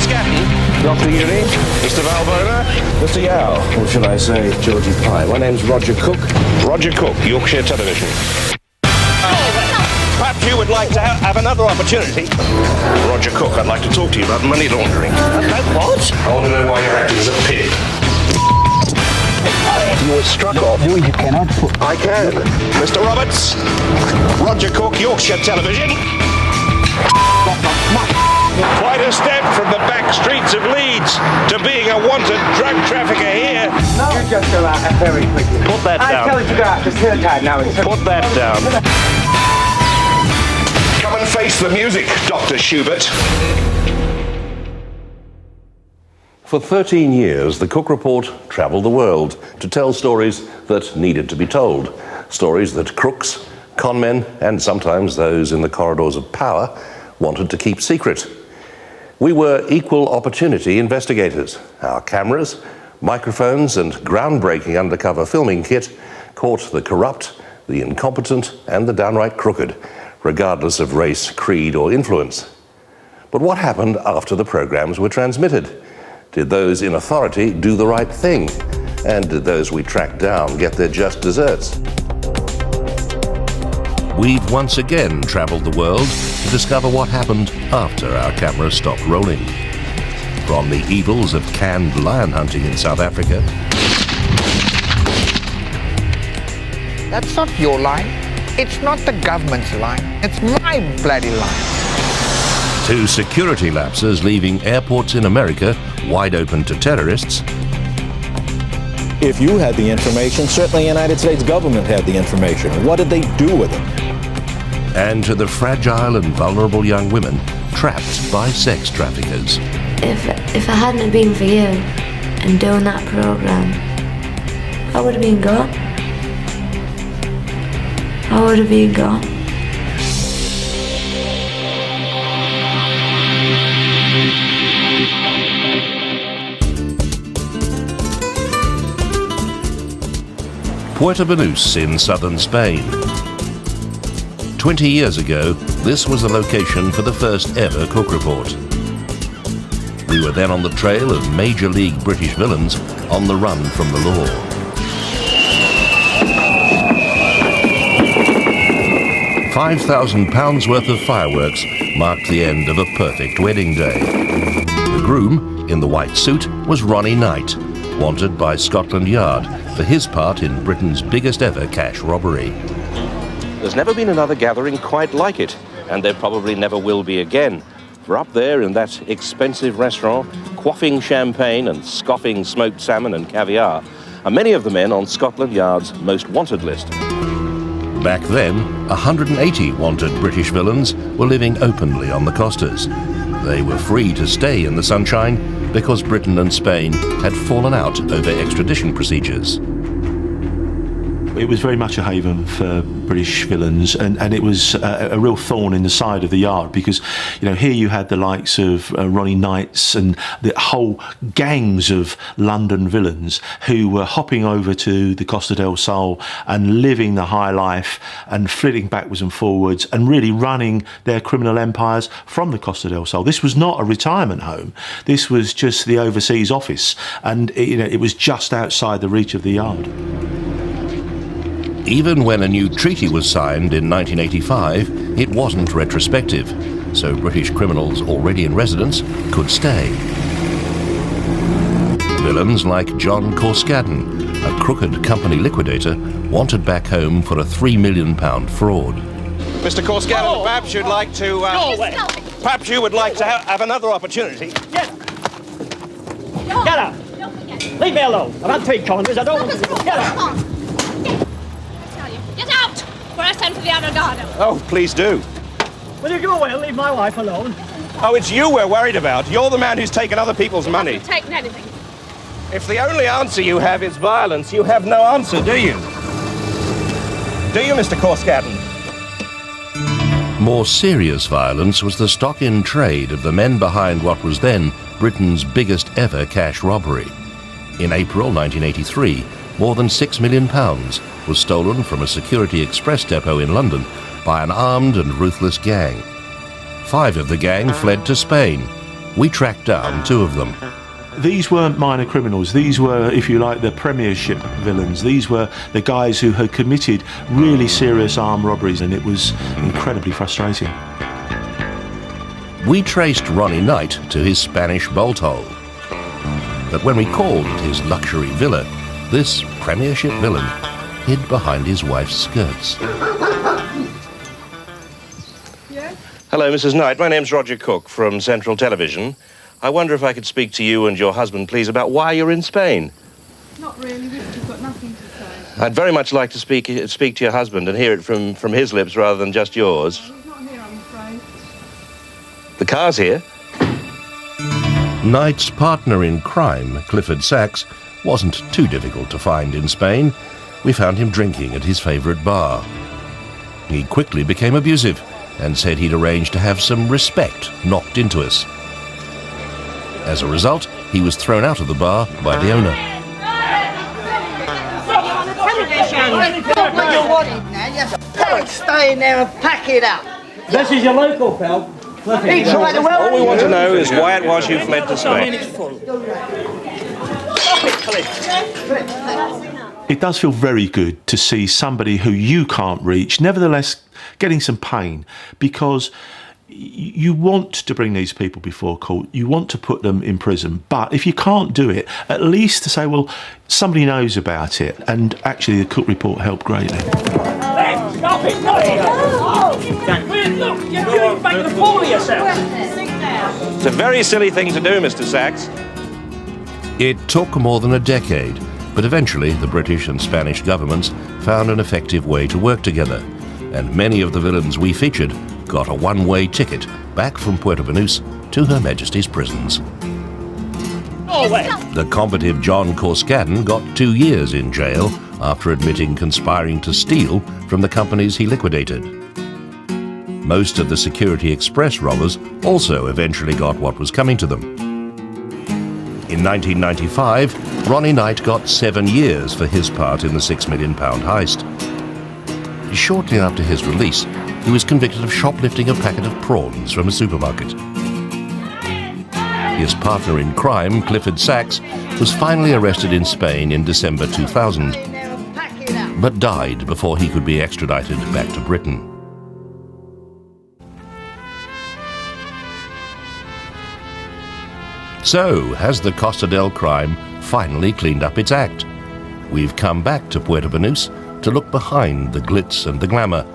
Corscatten. Dr. Uri. Mr. Valbona. Mr. Yao. Or should I say Georgie Pye. My name's Roger Cook. Roger Cook, Yorkshire Television. Perhaps you would like to have another opportunity. Roger Cook, I'd like to talk to you about money laundering. What? I want to know why you're acting as a pig. You were struck off. No, you cannot put... I can. Mr. Roberts. Roger Cook, Yorkshire Television. Quite a step from the back streets of Leeds to being a wanted drug trafficker here. No. You just go out very quickly. Put that down. I tell you to go out, just here time now. Put that down. Come and face the music, Dr. Schubert. For 13 years, the Cook Report travelled the world to tell stories that needed to be told. Stories that crooks, conmen, and sometimes those in the corridors of power wanted to keep secret. We were equal opportunity investigators. Our cameras, microphones, and groundbreaking undercover filming kit caught the corrupt, the incompetent, and the downright crooked, regardless of race, creed, or influence. But what happened after the programs were transmitted? Did those in authority do the right thing? And did those we tracked down get their just desserts? We've once again travelled the world to discover what happened after our cameras stopped rolling. From the evils of canned lion hunting in South Africa. That's not your line. It's not the government's line. It's my bloody line. To security lapses leaving airports in America wide open to terrorists. If you had the information, certainly the United States government had the information. What did they do with it? And to the fragile and vulnerable young women trapped by sex traffickers. If it hadn't been for you and doing that program, I would have been gone. I would have been gone. Puerto Banús in southern Spain. 20 years ago, this was the location for the first ever Cook Report. We were then on the trail of Major League British villains on the run from the law. £5,000 worth of fireworks marked the end of a perfect wedding day. The groom, in the white suit, was Ronnie Knight, wanted by Scotland Yard for his part in Britain's biggest ever cash robbery. There's never been another gathering quite like it, and there probably never will be again. For up there in that expensive restaurant, quaffing champagne and scoffing smoked salmon and caviar, are many of the men on Scotland Yard's most wanted list. Back then, 180 wanted British villains were living openly on the Costas. They were free to stay in the sunshine because Britain and Spain had fallen out over extradition procedures. It was very much a haven for British villains, and it was a real thorn in the side of the yard because, you know, here you had the likes of Ronnie Knights and the whole gangs of London villains who were hopping over to the Costa del Sol and living the high life and flitting backwards and forwards and really running their criminal empires from the Costa del Sol. This was not a retirement home. This was just the overseas office, and it was just outside the reach of the yard. Even when a new treaty was signed in 1985, it wasn't retrospective, so British criminals already in residence could stay. Villains like John Corscatten, a crooked company liquidator, wanted back home for a £3 million fraud. Mr. Corscatten, perhaps you'd like to... Go away. Perhaps you would like to have another opportunity. Get out. Leave me alone. I've had 3 corners. I don't want to... Get out. Get out! Or I send for the Avogado. Oh, please do. Will you go away and leave my wife alone? Oh, it's you we're worried about. You're the man who's taken other people's money. I've taken anything. If the only answer you have is violence, you have no answer, do you? Do you, Mr. Corscatten? More serious violence was the stock in trade of the men behind what was then Britain's biggest ever cash robbery. In April 1983, more than £6 million was stolen from a Security Express depot in London by an armed and ruthless gang. 5 of the gang fled to Spain. We tracked down 2 of them. These weren't minor criminals. These were, if you like, the Premiership villains. These were the guys who had committed really serious armed robberies, and it was incredibly frustrating. We traced Ronnie Knight to his Spanish bolt hole. But when we called at his luxury villa, this Premiership villain hid behind his wife's skirts. Hello, Mrs. Knight. My name's Roger Cook from Central Television. I wonder if I could speak to you and your husband, please, about why you're in Spain. Not really, Richard's got nothing to say. I'd very much like to speak to your husband and hear it from his lips rather than just yours. He's not here, I'm afraid. The car's here. Knight's partner in crime, Clifford Sachs, wasn't too difficult to find in Spain. We found him drinking at his favourite bar. He quickly became abusive and said he'd arranged to have some respect knocked into us. As a result, he was thrown out of the bar by the owner. Don't stay in there and pack it up. This is your local, pal. All we want to know is why it was you fled to Spain. It does feel very good to see somebody who you can't reach, nevertheless getting some pain, because you want to bring these people before court, you want to put them in prison, but if you can't do it, at least to say, well, somebody knows about it, and actually the Cook report helped greatly. Stop it! Look, you're making a fool of yourself. It's a very silly thing to do, Mr. Sachs. It took more than a decade, but eventually the British and Spanish governments found an effective way to work together, and many of the villains we featured got a one-way ticket back from Puerto Banús to Her Majesty's prisons. The combative John Corskadden got 2 years in jail after admitting conspiring to steal from the companies he liquidated. Most of the Security Express robbers also eventually got what was coming to them. In 1995, Ronnie Knight got 7 years for his part in the £6 million heist. Shortly after his release, he was convicted of shoplifting a packet of prawns from a supermarket. His partner in crime, Clifford Sachs, was finally arrested in Spain in December 2000, but died before he could be extradited back to Britain. So, has the Costa del Crime finally cleaned up its act? We've come back to Puerto Banús to look behind the glitz and the glamour.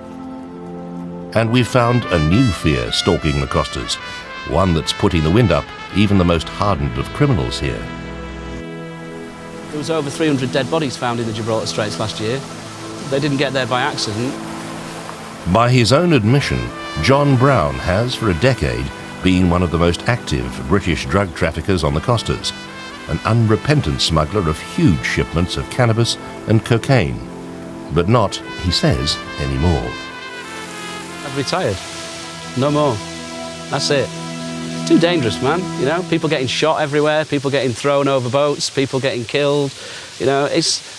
And we've found a new fear stalking the Costas, one that's putting the wind up even the most hardened of criminals here. There was over 300 dead bodies found in the Gibraltar Straits last year. They didn't get there by accident. By his own admission, John Brown has, for a decade, been one of the most active British drug traffickers on the Costas, an unrepentant smuggler of huge shipments of cannabis and cocaine. But not, he says, anymore. I've retired. No more. That's it. Too dangerous, man. You know, people getting shot everywhere, people getting thrown over boats, people getting killed. You know,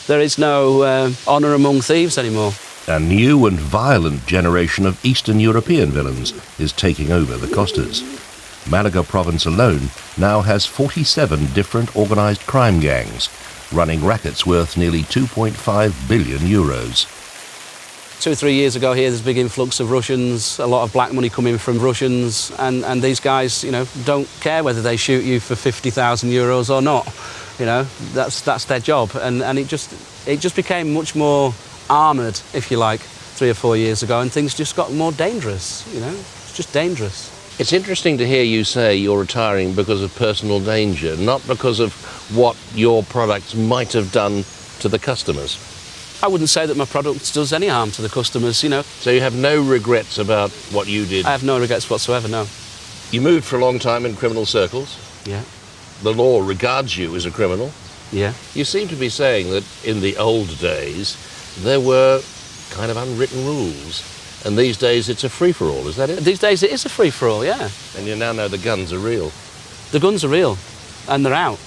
there is no honour among thieves anymore. A new and violent generation of Eastern European villains is taking over the Costas. Malaga province alone now has 47 different organised crime gangs, running rackets worth nearly 2.5 billion euros. 2 or 3 years ago here, there's a big influx of Russians, a lot of black money coming from Russians, and these guys, you know, don't care whether they shoot you for 50,000 euros or not. You know, that's their job, and it just became much more armoured, if you like, 3 or 4 years ago, and things just got more dangerous. You know, it's just dangerous. It's interesting to hear you say you're retiring because of personal danger, not because of what your products might have done to the customers. I wouldn't say that my product does any harm to the customers, you know. So you have no regrets about what you did? I have no regrets whatsoever, no. You moved for a long time in criminal circles? Yeah. The law regards you as a criminal? Yeah. You seem to be saying that in the old days there were kind of unwritten rules, and these days it's a free-for-all, is that it? These days it is a free-for-all, yeah. And you now know the guns are real? The guns are real, and they're out.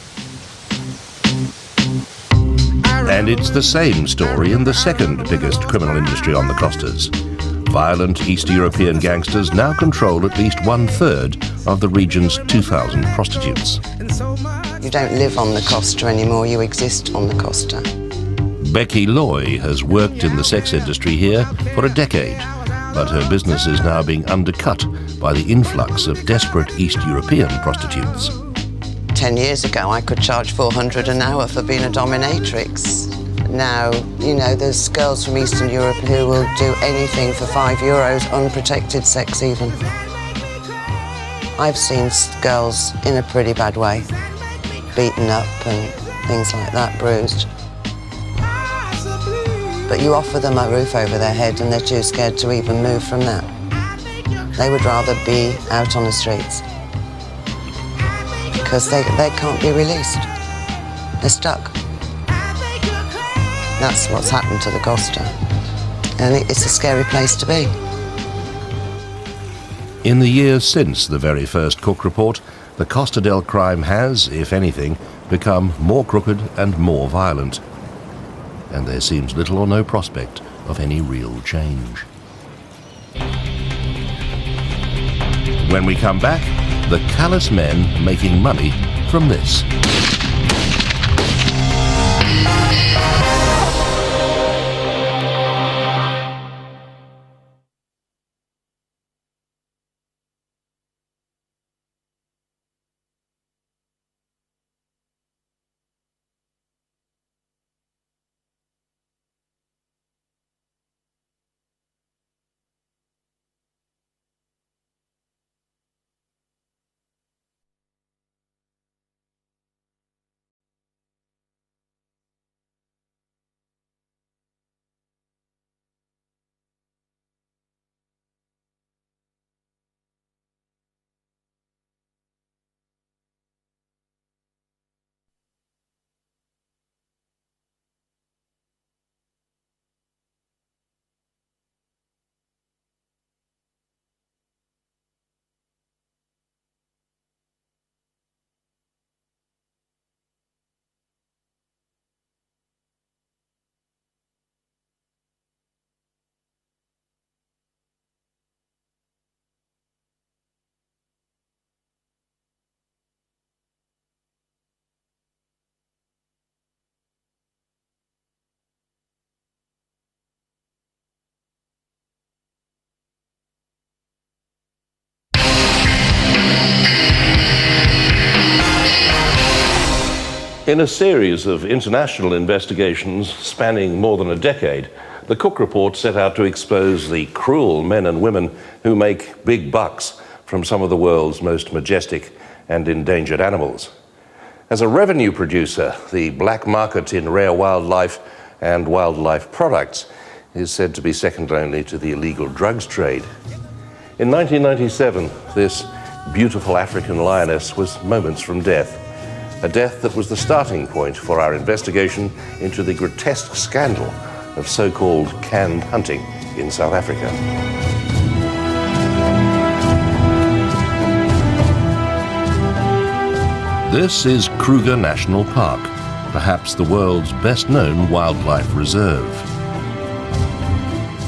And it's the same story in the second biggest criminal industry on the Costas. Violent East European gangsters now control at least 1/3 of the region's 2,000 prostitutes. You don't live on the Costa anymore, you exist on the Costa. Becky Loy has worked in the sex industry here for a decade, but her business is now being undercut by the influx of desperate East European prostitutes. 10 years ago, I could charge $400 an hour for being a dominatrix. Now, you know, there's girls from Eastern Europe who will do anything for €5, unprotected sex even. I've seen girls in a pretty bad way, beaten up and things like that, bruised. But you offer them a roof over their head and they're too scared to even move from that. They would rather be out on the streets because they can't be released. They're stuck. That's what's happened to the Costa. And it's a scary place to be. In the years since the very first Cook report, the Costa del Crime has, if anything, become more crooked and more violent. And there seems little or no prospect of any real change. When we come back, the callous men making money from this. In a series of international investigations spanning more than a decade, the Cook Report set out to expose the cruel men and women who make big bucks from some of the world's most majestic and endangered animals. As a revenue producer, the black market in rare wildlife and wildlife products is said to be second only to the illegal drugs trade. In 1997, this beautiful African lioness was moments from death. A death that was the starting point for our investigation into the grotesque scandal of so-called canned hunting in South Africa. This is Kruger National Park, perhaps the world's best-known wildlife reserve.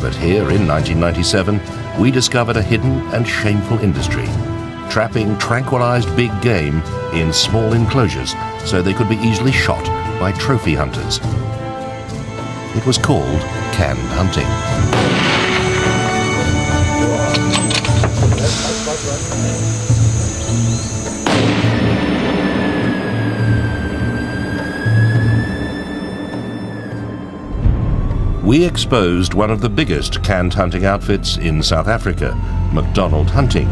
But here in 1997, we discovered a hidden and shameful industry, trapping tranquilized big game in small enclosures so they could be easily shot by trophy hunters. It was called canned hunting. We exposed one of the biggest canned hunting outfits in South Africa, McDonald Hunting.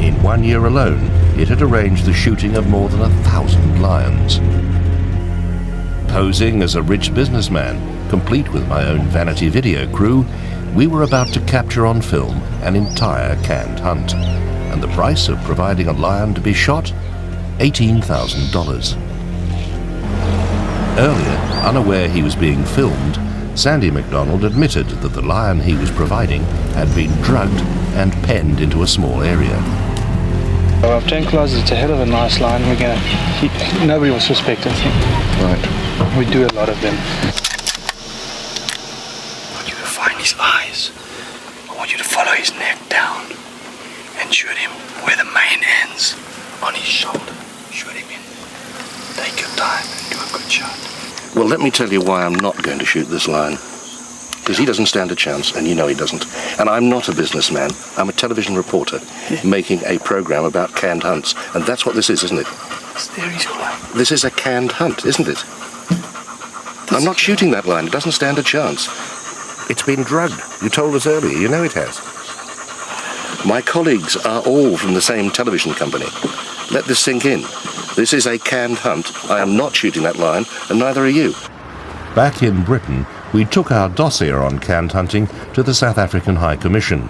In 1 year alone, it had arranged the shooting of more than 1,000 lions. Posing as a rich businessman, complete with my own vanity video crew, we were about to capture on film an entire canned hunt. And the price of providing a lion to be shot? $18,000. Earlier, unaware he was being filmed, Sandy McDonald admitted that the lion he was providing had been drugged and penned into a small area. I've tranquilized, it's a hell of a nice lion. Nobody will suspect anything. Right. We do a lot of them. I want you to find his eyes. I want you to follow his neck down and shoot him where the mane ends. hands on his shoulder. Shoot him in. Take your time and do a good shot. Well, let me tell you why I'm not going to shoot this lion. Because he doesn't stand a chance, and you know he doesn't. And I'm not a businessman. I'm a television reporter making a program about canned hunts. And that's what this is, isn't it? There is your lion. This is a canned hunt, isn't it? I'm not shooting that lion. It doesn't stand a chance. It's been drugged. You told us earlier. You know it has. My colleagues are all from the same television company. Let this sink in. This is a canned hunt. I am not shooting that lion, and neither are you. Back in Britain, we took our dossier on canned hunting to the South African High Commission,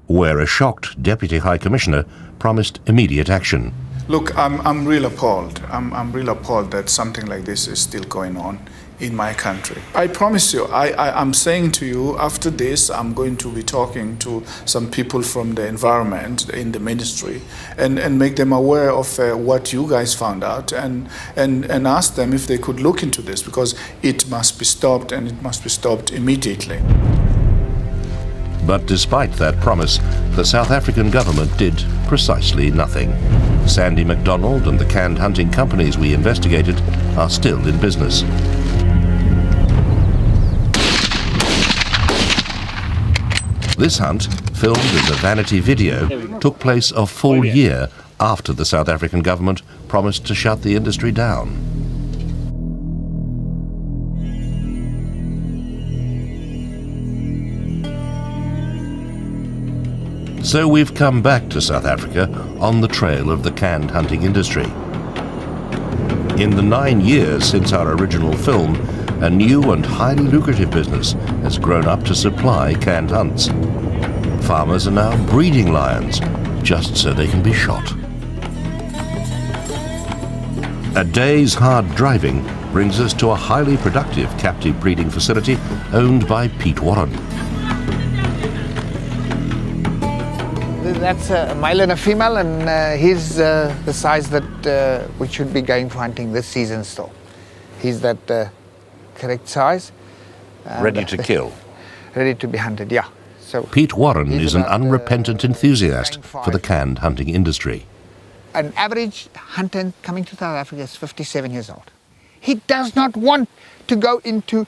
where a shocked Deputy High Commissioner promised immediate action. Look, I'm real appalled. I'm real appalled that something like this is still going on in my country. I promise you, I'm saying to you, after this, I'm going to be talking to some people from the environment in the ministry and make them aware of what you guys found out and ask them if they could look into this, because it must be stopped, and it must be stopped immediately. But despite that promise, the South African government did precisely nothing. Sandy McDonald and the canned hunting companies we investigated are still in business. This hunt, filmed as a vanity video, took place a full year after the South African government promised to shut the industry down. So we've come back to South Africa on the trail of the canned hunting industry. In the 9 years since our original film, a new and highly lucrative business has grown up to supply canned hunts. Farmers are now breeding lions, just so they can be shot. A day's hard driving brings us to a highly productive captive breeding facility owned by Pete Warren. That's a male and a female, and he's the size that we should be going for hunting this season still. He's that correct size. Ready to kill? Ready to be hunted, yeah. So Pete Warren is an unrepentant enthusiast for the canned hunting industry. An average hunter coming to South Africa is 57 years old. He does not want to go into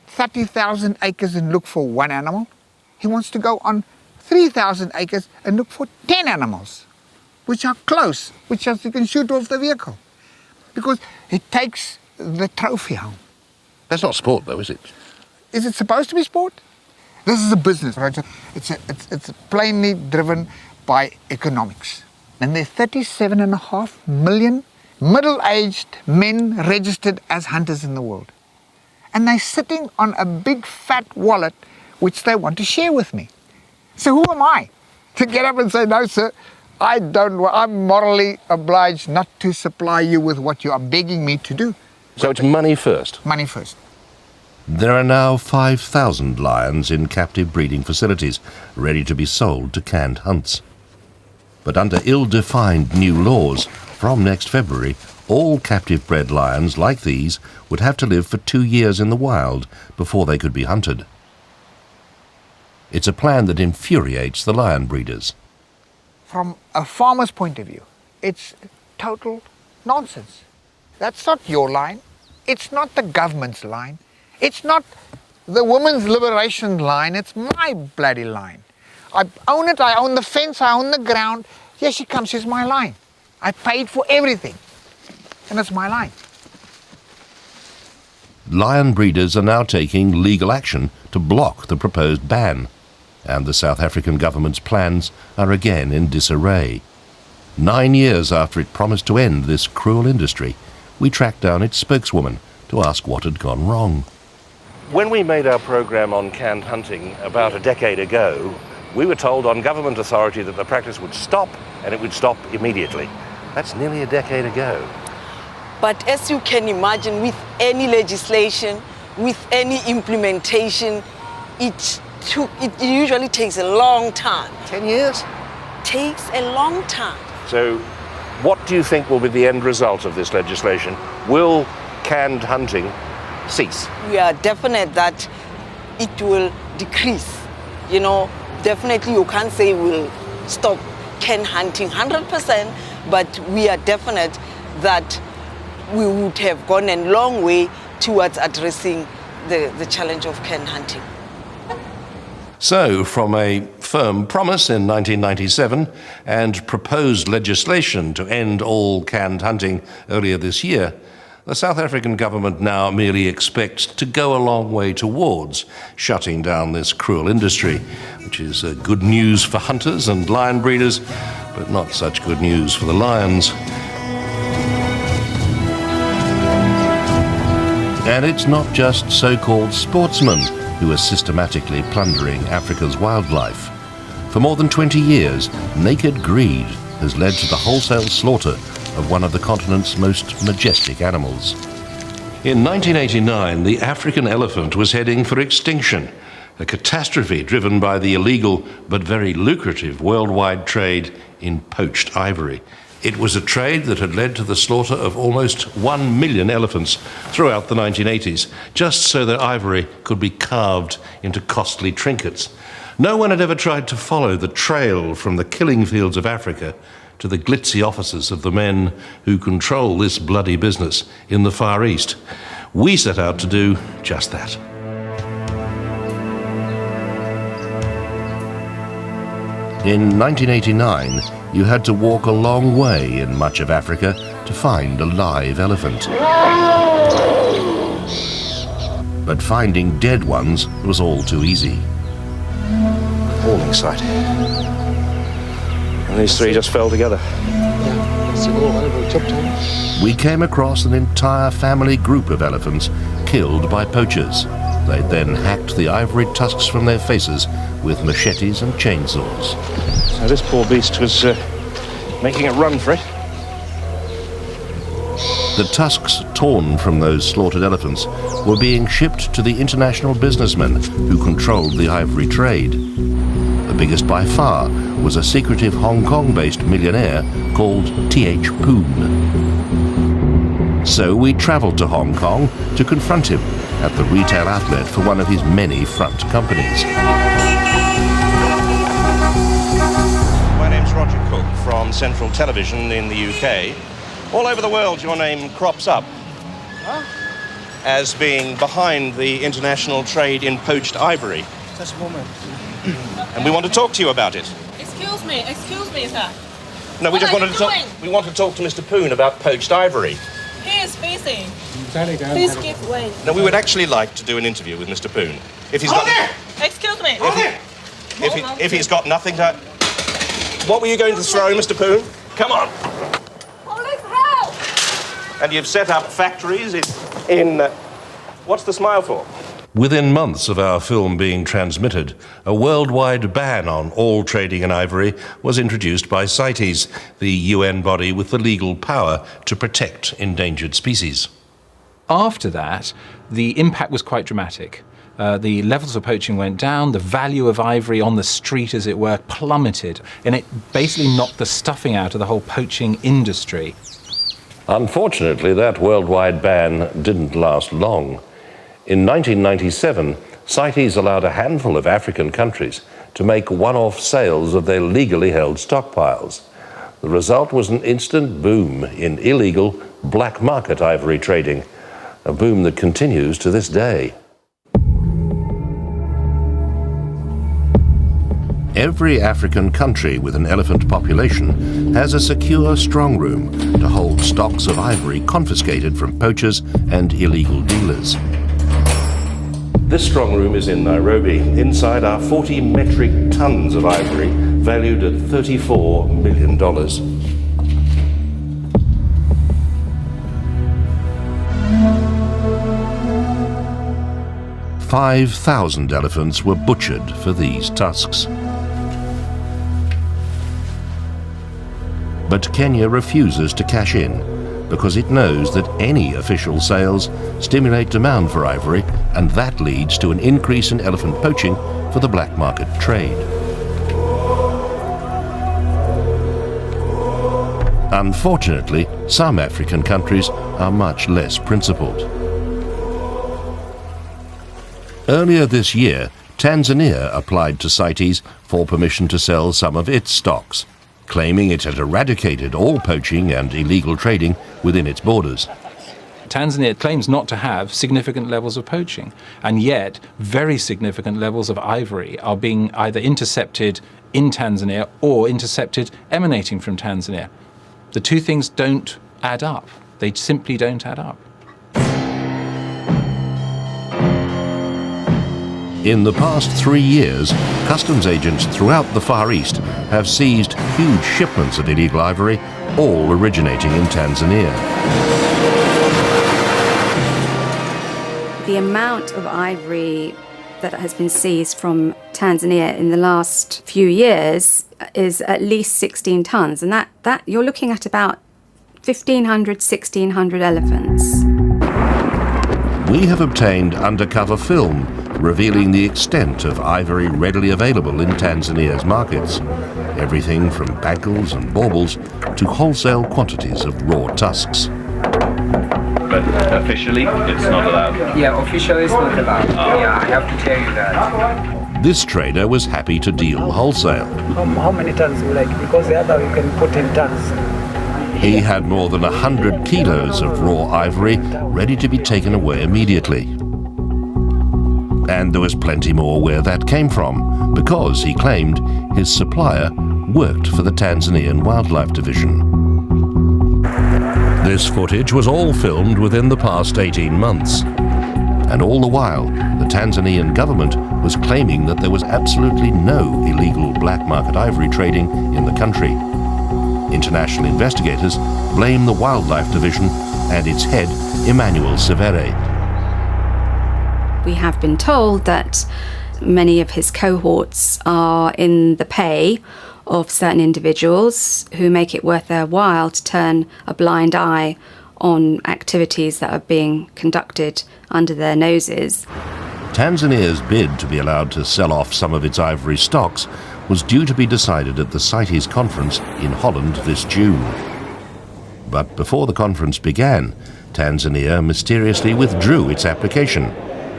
30,000 acres and look for one animal. He wants to go on 3,000 acres and look for 10 animals, which are close, which you can shoot off the vehicle, because it takes the trophy home. That's not sport, though, is it? Is it supposed to be sport? This is a business, Roger. It's plainly driven by economics. And there are 37.5 million middle-aged men registered as hunters in the world. And they're sitting on a big fat wallet which they want to share with me. So who am I to get up and say, no, sir, I'm morally obliged not to supply you with what you are begging me to do. So it's money first? Money first. There are now 5,000 lions in captive breeding facilities, ready to be sold to canned hunts. But under ill-defined new laws, from next February, all captive-bred lions like these would have to live for 2 years in the wild before they could be hunted. It's a plan that infuriates the lion breeders. From a farmer's point of view, it's total nonsense. That's not your line. It's not the government's line. It's not the women's liberation line. It's my bloody line. I own it. I own the fence. I own the ground. Here she comes. She's my line. I paid for everything. And it's my line. Lion breeders are now taking legal action to block the proposed ban. And the South African government's plans are again in disarray. 9 years after it promised to end this cruel industry, we tracked down its spokeswoman to ask what had gone wrong. When we made our program on canned hunting about a decade ago, we were told on government authority that the practice would stop, and it would stop immediately. That's nearly a decade ago. But as you can imagine, with any legislation, with any implementation, it usually takes a long time. 10 years? Takes a long time. So what do you think will be the end result of this legislation? Will canned hunting cease? We are definite that it will decrease. Definitely you can't say we'll stop canned hunting 100%, but we are definite that we would have gone a long way towards addressing the challenge of can hunting. So, from a firm promise in 1997 and proposed legislation to end all canned hunting earlier this year, the South African government now merely expects to go a long way towards shutting down this cruel industry, which is good news for hunters and lion breeders, but not such good news for the lions. And it's not just so-called sportsmen who are systematically plundering Africa's wildlife. For more than 20 years, naked greed has led to the wholesale slaughter of one of the continent's most majestic animals. In 1989, the African elephant was heading for extinction, a catastrophe driven by the illegal but very lucrative worldwide trade in poached ivory. It was a trade that had led to the slaughter of almost 1 million elephants throughout the 1980s, just so their ivory could be carved into costly trinkets. No one had ever tried to follow the trail from the killing fields of Africa to the glitzy offices of the men who control this bloody business in the Far East. We set out to do just that. In 1989, you had to walk a long way in much of Africa to find a live elephant. But finding dead ones was all too easy. Warning sight. And these three just fell together. We came across an entire family group of elephants killed by poachers. They then hacked the ivory tusks from their faces with machetes and chainsaws. So this poor beast was making a run for it. The tusks torn from those slaughtered elephants were being shipped to the international businessmen who controlled the ivory trade. The biggest by far was a secretive Hong Kong-based millionaire called T.H. Poon. So we travelled to Hong Kong to confront him at the retail outlet for one of his many front companies. My name's Roger Cook from Central Television in the UK. All over the world, your name crops up as being behind the international trade in poached ivory. Just a moment. And we want to talk to you about it. Excuse me, sir. No, we just wanted to talk. We want to talk to Mr. Poon about poached ivory. He is busy. Please give way. No, we would actually like to do an interview with Mr. Poon. If he's got. Excuse me. If he's got nothing to. What were you going to throw, Mr. Poon? Come on. Police help! And you've set up factories in what's the smile for? Within months of our film being transmitted, a worldwide ban on all trading in ivory was introduced by CITES, the UN body with the legal power to protect endangered species. After that, the impact was quite dramatic. The levels of poaching went down, the value of ivory on the street, as it were, plummeted, and it basically knocked the stuffing out of the whole poaching industry. Unfortunately, that worldwide ban didn't last long. In 1997, CITES allowed a handful of African countries to make one-off sales of their legally held stockpiles. The result was an instant boom in illegal black market ivory trading, a boom that continues to this day. Every African country with an elephant population has a secure strong room to hold stocks of ivory confiscated from poachers and illegal dealers. This strong room is in Nairobi. Inside are 40 metric tons of ivory valued at $34 million. 5,000 elephants were butchered for these tusks. But Kenya refuses to cash in because it knows that any official sales stimulate demand for ivory, and that leads to an increase in elephant poaching for the black market trade. Unfortunately, some African countries are much less principled. Earlier this year, Tanzania applied to CITES for permission to sell some of its stocks. claiming it had eradicated all poaching and illegal trading within its borders. Tanzania claims not to have significant levels of poaching, and yet very significant levels of ivory are being either intercepted in Tanzania or intercepted emanating from Tanzania. The two things don't add up. They simply don't add up. In the past 3 years, customs agents throughout the Far East have seized huge shipments of illegal ivory, all originating in Tanzania. The amount of ivory that has been seized from Tanzania in the last few years is at least 16 tons, and that you're looking at about 1,500, 1,600 elephants. We have obtained undercover film revealing the extent of ivory readily available in Tanzania's markets. Everything from bangles and baubles to wholesale quantities of raw tusks. But officially, it's not allowed? Yeah, officially it's not allowed. Yeah, I have to tell you that. This trader was happy to deal wholesale. How many tons you like? Because the other you can put in tons. He had more than 100 kilos of raw ivory ready to be taken away immediately. And there was plenty more where that came from, because, he claimed, his supplier worked for the Tanzanian Wildlife Division. This footage was all filmed within the past 18 months. And all the while, the Tanzanian government was claiming that there was absolutely no illegal black market ivory trading in the country. International investigators blame the Wildlife Division and its head, Emmanuel Severe. We have been told that many of his cohorts are in the pay of certain individuals who make it worth their while to turn a blind eye on activities that are being conducted under their noses. Tanzania's bid to be allowed to sell off some of its ivory stocks was due to be decided at the CITES conference in Holland this June. But before the conference began, Tanzania mysteriously withdrew its application.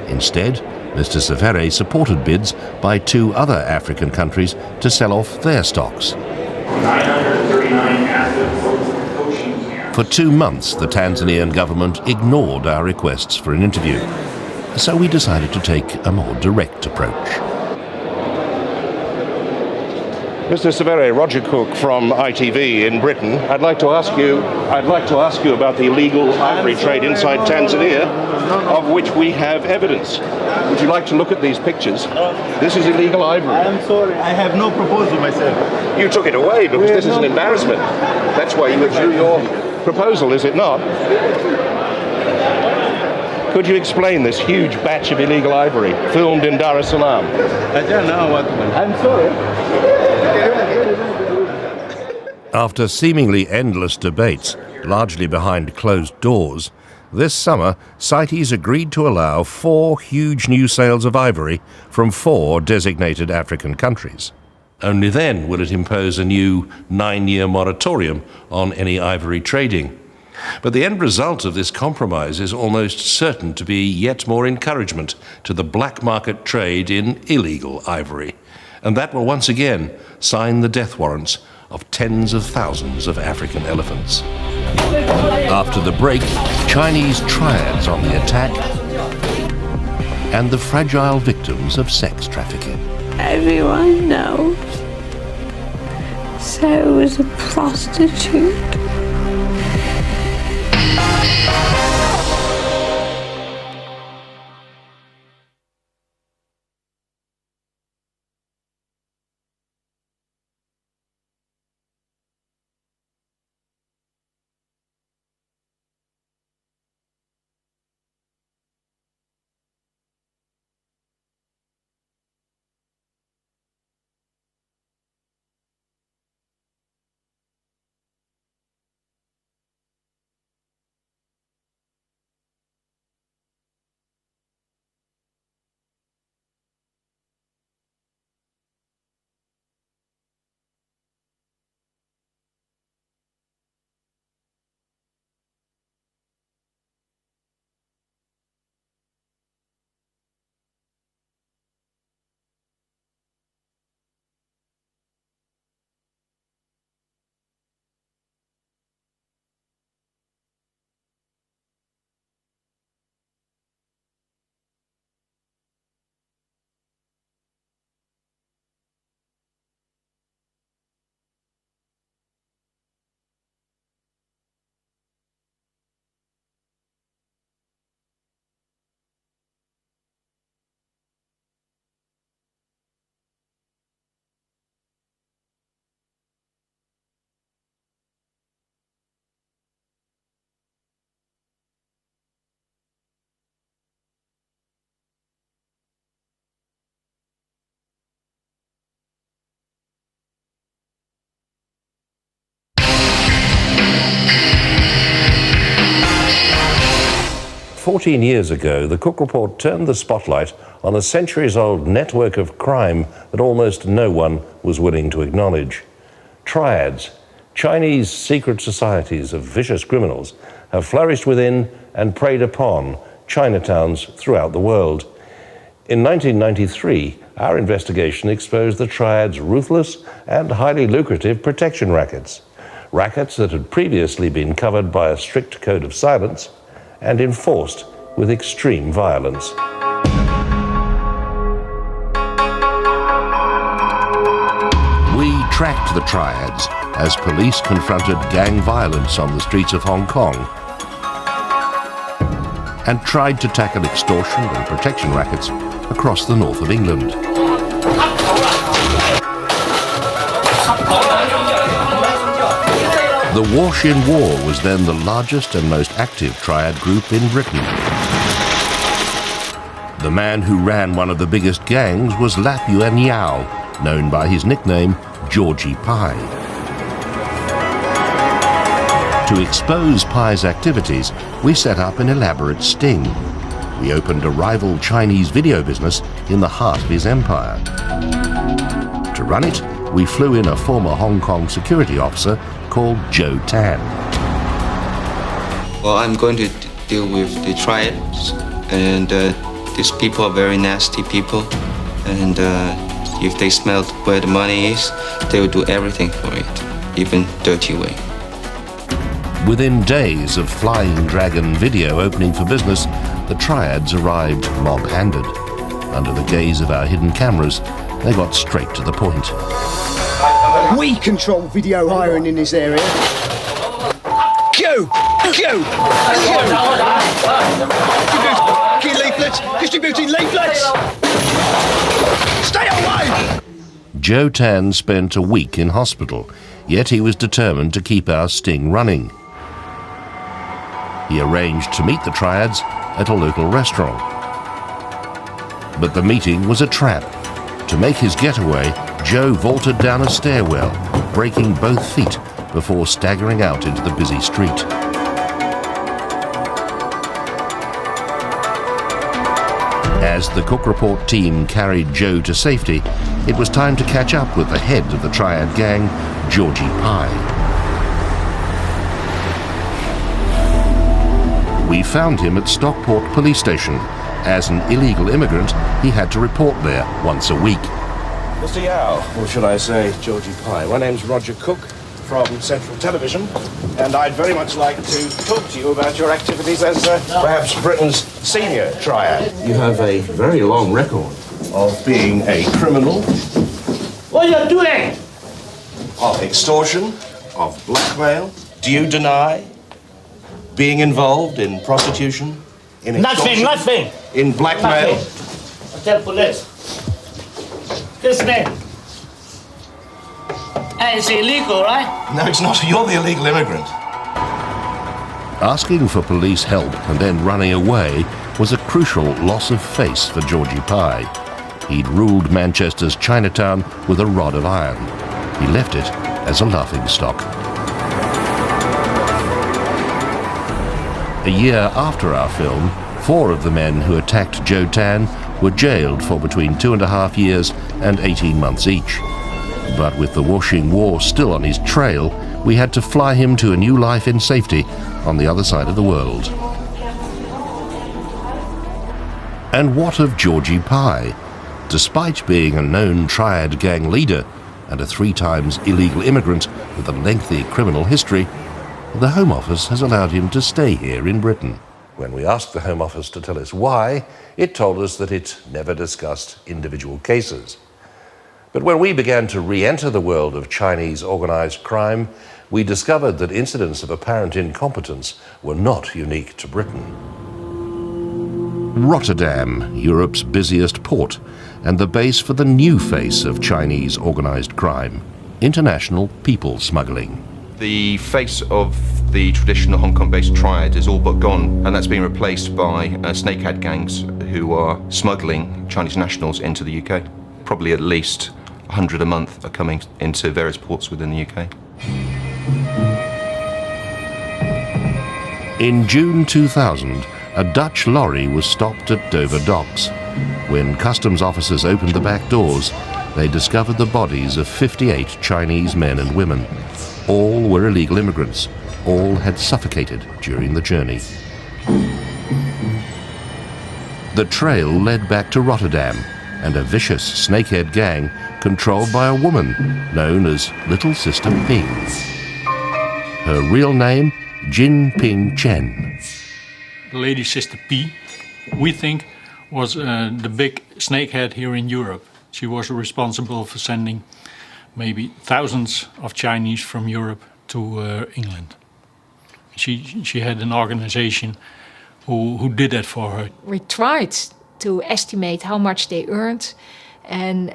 Instead, Mr. Severe supported bids by 2 other African countries to sell off their stocks. 939 active. For 2 months, the Tanzanian government ignored our requests for an interview. So we decided to take a more direct approach. Mr. Severe, Roger Cook from ITV in Britain. I'd like to ask you about the illegal ivory trade inside Tanzania, of which we have evidence. Would you like to look at these pictures? This is illegal ivory. I'm sorry, I have no proposal myself. You took it away because this is an embarrassment. That's why you withdrew your proposal, is it not? Could you explain this huge batch of illegal ivory filmed in Dar es Salaam? I don't know what. I'm sorry. After seemingly endless debates, largely behind closed doors, this summer, CITES agreed to allow 4 huge new sales of ivory from 4 designated African countries. Only then will it impose a new 9-year moratorium on any ivory trading. But the end result of this compromise is almost certain to be yet more encouragement to the black market trade in illegal ivory. And that will once again sign the death warrants of tens of thousands of African elephants. After the break, Chinese triads on the attack and the fragile victims of sex trafficking. Everyone knows Sarah was a prostitute. 14 years ago, the Cook Report turned the spotlight on a centuries-old network of crime that almost no one was willing to acknowledge. Triads, Chinese secret societies of vicious criminals, have flourished within and preyed upon Chinatowns throughout the world. In 1993, our investigation exposed the Triads' ruthless and highly lucrative protection rackets. Rackets that had previously been covered by a strict code of silence and enforced with extreme violence. We tracked the Triads as police confronted gang violence on the streets of Hong Kong and tried to tackle extortion and protection rackets across the north of England. The Worshin War was then the largest and most active triad group in Britain. The man who ran one of the biggest gangs was Lap Yuan Yao, known by his nickname Georgie Pie. To expose Pie's activities, we set up an elaborate sting. We opened a rival Chinese video business in the heart of his empire. To run it, we flew in a former Hong Kong security officer called Joe Tan. Well, I'm going to deal with the Triads, and these people are very nasty people, and if they smell where the money is, they will do everything for it, even dirty way. Within days of Flying Dragon Video opening for business, the Triads arrived mob-handed. Under the gaze of our hidden cameras, they got straight to the point. We control video hiring in this area. Q! Key leaflets! Distributing leaflets! Stay away! Joe Tan spent a week in hospital, yet he was determined to keep our sting running. He arranged to meet the Triads at a local restaurant. But the meeting was a trap. To make his getaway, Joe vaulted down a stairwell, breaking both feet before staggering out into the busy street. As the Cook Report team carried Joe to safety, it was time to catch up with the head of the Triad gang, Georgie Pie. We found him at Stockport Police Station. As an illegal immigrant, he had to report there once a week. Mr. Yao, or should I say Georgie Pie. My name's Roger Cook from Central Television, and I'd very much like to talk to you about your activities as perhaps Britain's senior triad. You have a very long record of being a criminal. What are you doing? Of extortion, of blackmail. Do you deny being involved in prostitution? In extortion, Nothing. In blackmail? Nothing. I'll tell police. This man. And it's illegal, right? No, it's not. You're the illegal immigrant. Asking for police help and then running away was a crucial loss of face for Georgie Pie. He'd ruled Manchester's Chinatown with a rod of iron. He left it as a laughingstock. A year after our film, 4 of the men who attacked Joe Tan were jailed for between 2.5 years and 18 months each. But with the Worshin War still on his trail, we had to fly him to a new life in safety on the other side of the world. And what of Georgie Pie? Despite being a known Triad gang leader and a 3 times illegal immigrant with a lengthy criminal history, the Home Office has allowed him to stay here in Britain. When we asked the Home Office to tell us why, it told us that it never discussed individual cases. But when we began to re-enter the world of Chinese organised crime, we discovered that incidents of apparent incompetence were not unique to Britain. Rotterdam, Europe's busiest port, and the base for the new face of Chinese organised crime, international people smuggling. The face of the traditional Hong Kong-based triad is all but gone, and that's been replaced by snakehead gangs who are smuggling Chinese nationals into the UK. Probably at least 100 a month are coming into various ports within the UK. In June 2000, a Dutch lorry was stopped at Dover docks. When customs officers opened the back doors, they discovered the bodies of 58 Chinese men and women. All were illegal immigrants. All had suffocated during the journey. The trail led back to Rotterdam and a vicious snakehead gang controlled by a woman known as Little Sister Ping. Her real name, Jin Ping Chen. Lady Sister P, we think, was the big snakehead here in Europe. She was responsible for sending maybe thousands of Chinese from Europe to England. She had an organization who did that for her. We tried to estimate how much they earned, and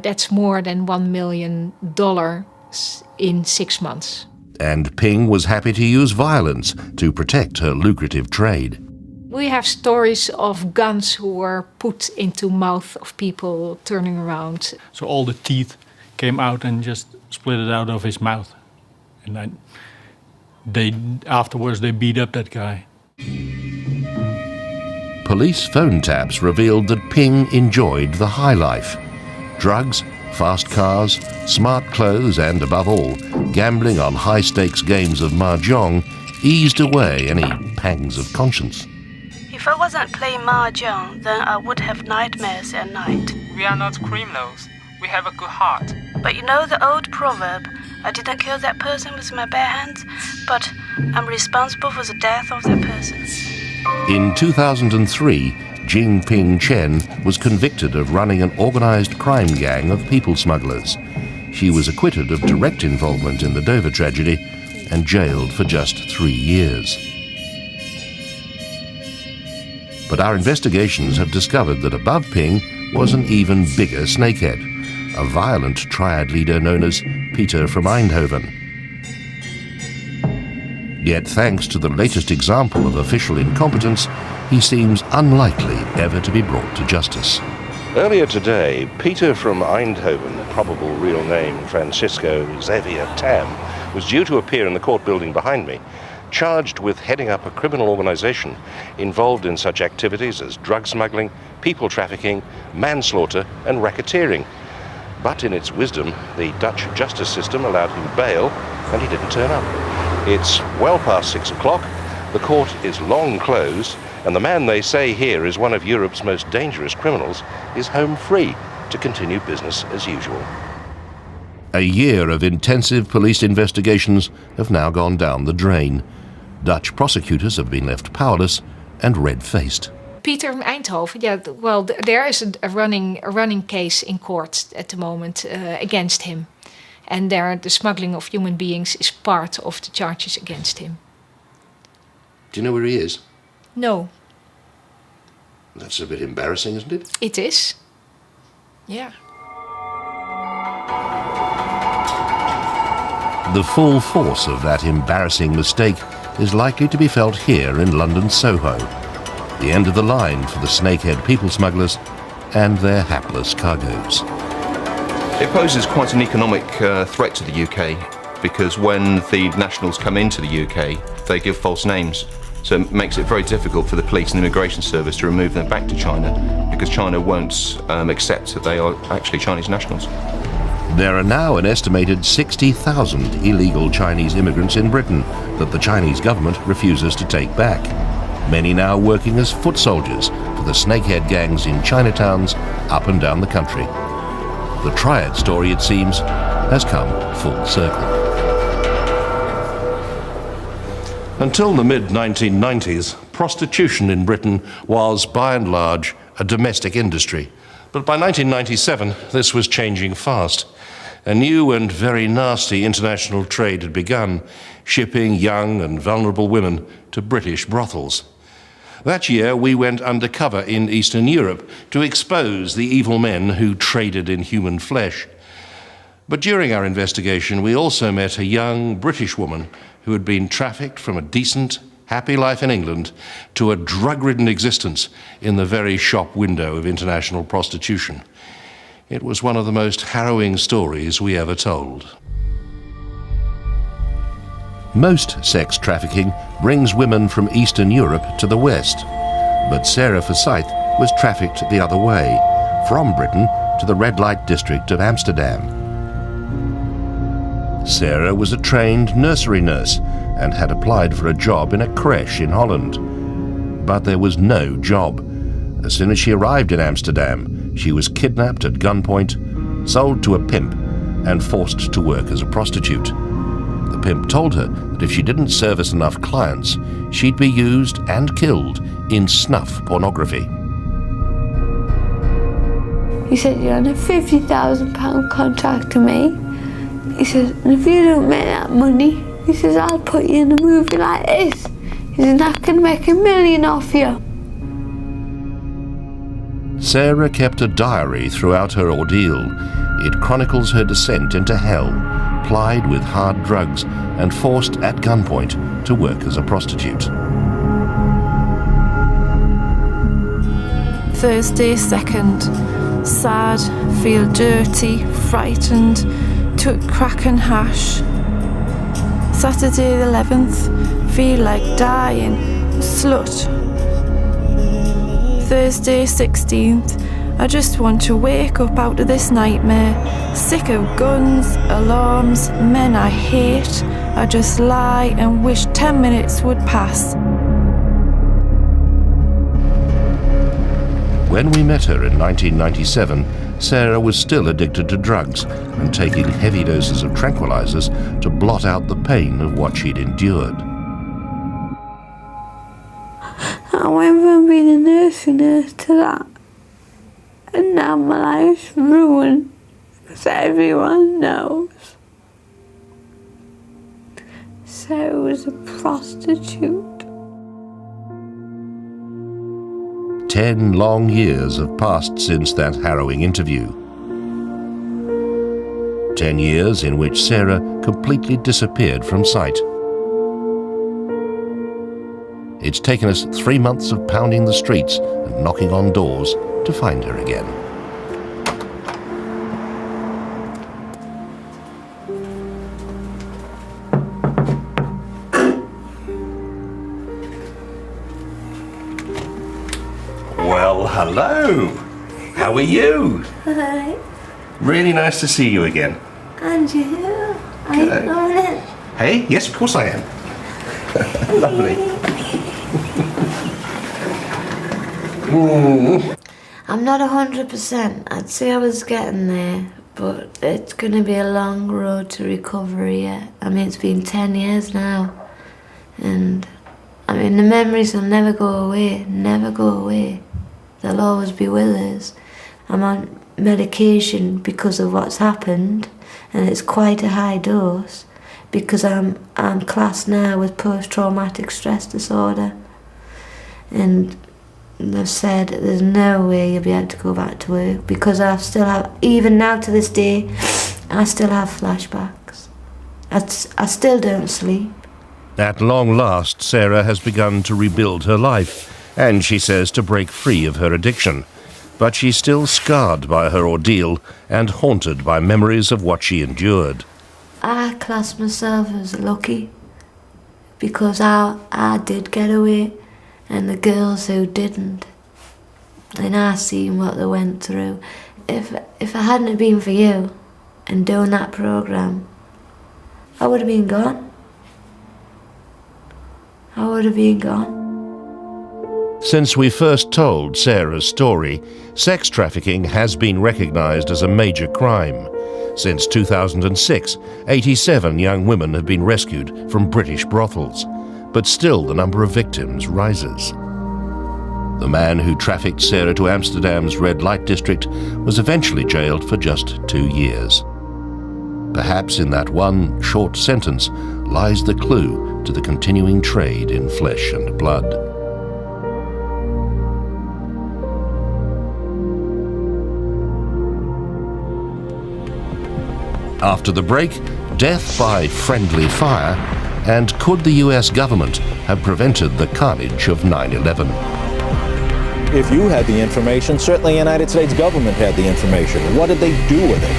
that's more than $1 million in 6 months. And Ping was happy to use violence to protect her lucrative trade. We have stories of guns who were put into mouth of people turning around. So all the teeth came out and just split it out of his mouth. And afterwards they beat up that guy. Police phone taps revealed that Ping enjoyed the high life. Drugs, fast cars, smart clothes and, above all, gambling on high-stakes games of mahjong eased away any pangs of conscience. If I wasn't playing mahjong, then I would have nightmares at night. We are not criminals. We have a good heart. But you know the old proverb, I didn't kill that person with my bare hands, but I'm responsible for the death of that person. In 2003, Jin Ping Chen was convicted of running an organized crime gang of people smugglers. She was acquitted of direct involvement in the Dover tragedy and jailed for just 3 years. But our investigations have discovered that above Ping was an even bigger snakehead, a violent triad leader known as Peter from Eindhoven. Yet thanks to the latest example of official incompetence, he seems unlikely ever to be brought to justice. Earlier today, Peter from Eindhoven, probable real name Francisco Xavier Tam, was due to appear in the court building behind me, charged with heading up a criminal organization involved in such activities as drug smuggling, people trafficking, manslaughter and racketeering. But in its wisdom, the Dutch justice system allowed him bail and he didn't turn up. It's well past 6 o'clock, the court is long closed, and the man they say here is one of Europe's most dangerous criminals is home free to continue business as usual. A year of intensive police investigations have now gone down the drain. Dutch prosecutors have been left powerless and red-faced. Peter from Eindhoven, yeah, well, there is a running case in court at the moment against him. And there, the smuggling of human beings is part of the charges against him. Do you know where he is? No. That's a bit embarrassing, isn't it? It is. Yeah. The full force of that embarrassing mistake is likely to be felt here in London's Soho, the end of the line for the snakehead people smugglers and their hapless cargoes. It poses quite an economic threat to the UK because when the nationals come into the UK, they give false names. So it makes it very difficult for the police and immigration service to remove them back to China because China won't accept that they are actually Chinese nationals. There are now an estimated 60,000 illegal Chinese immigrants in Britain that the Chinese government refuses to take back. Many now working as foot soldiers for the snakehead gangs in Chinatowns up and down the country. The triad story, it seems, has come full circle. Until the mid-1990s, prostitution in Britain was, by and large, a domestic industry. But by 1997, this was changing fast. A new and very nasty international trade had begun, shipping young and vulnerable women to British brothels. That year, we went undercover in Eastern Europe to expose the evil men who traded in human flesh. But during our investigation, we also met a young British woman who had been trafficked from a decent, happy life in England to a drug-ridden existence in the very shop window of international prostitution. It was one of the most harrowing stories we ever told. Most sex trafficking brings women from Eastern Europe to the West. But Sarah Forsyth was trafficked the other way, from Britain to the red light district of Amsterdam. Sarah was a trained nursery nurse and had applied for a job in a creche in Holland. But there was no job. As soon as she arrived in Amsterdam, she was kidnapped at gunpoint, sold to a pimp, and forced to work as a prostitute. The pimp told her that if she didn't service enough clients, she'd be used and killed in snuff pornography. He said, "You're on a £50,000 contract to me." He says, "And if you don't make that money," he says, "I'll put you in a movie like this." He says, "I can make $1 million off you." Sarah kept a diary throughout her ordeal. It chronicles her descent into hell, plied with hard drugs and forced at gunpoint to work as a prostitute. Thursday 2nd. Sad, feel dirty, frightened, took crack and hash. Saturday the 11th, feel like dying, slut. Thursday 16th, I just want to wake up out of this nightmare. Sick of guns, alarms, men I hate. I just lie and wish 10 minutes would pass. When we met her in 1997, Sarah was still addicted to drugs and taking heavy doses of tranquilizers to blot out the pain of what she'd endured. I went from being a nursery nurse to that. And now my life's ruined, because everyone knows Sarah was a prostitute. 10 long years have passed since that harrowing interview. 10 years in which Sarah completely disappeared from sight. It's taken us 3 months of pounding the streets and knocking on doors to find her again. Well, hello. How are you? Hi. Really nice to see you again. And you? Are you doing it? Hey, yes, of course I am. Lovely. I'm not 100%. I'd say I was getting there, but it's going to be a long road to recovery yet. I mean, it's been 10 years now. And, I mean, the memories will never go away, never go away. They'll always be with us. I'm on medication because of what's happened, and it's quite a high dose, because I'm classed now with post-traumatic stress disorder. And they've said there's no way you'll be able to go back to work, because I still have, even now to this day, I still have flashbacks. I still don't sleep. At long last, Sarah has begun to rebuild her life, and she says to break free of her addiction. But she's still scarred by her ordeal and haunted by memories of what she endured. I class myself as lucky, because I did get away, and the girls who didn't, and I seen what they went through. If it hadn't have been for you and doing that programme, I would have been gone. I would have been gone. Since we first told Sarah's story, sex trafficking has been recognised as a major crime. Since 2006, 87 young women have been rescued from British brothels, but still the number of victims rises. The man who trafficked Sarah to Amsterdam's red light district was eventually jailed for just 2 years. Perhaps in that one short sentence lies the clue to the continuing trade in flesh and blood. After the break, death by friendly fire, and could the US government have prevented the carnage of 9/11? If you had the information, certainly the United States government had the information. What did they do with it?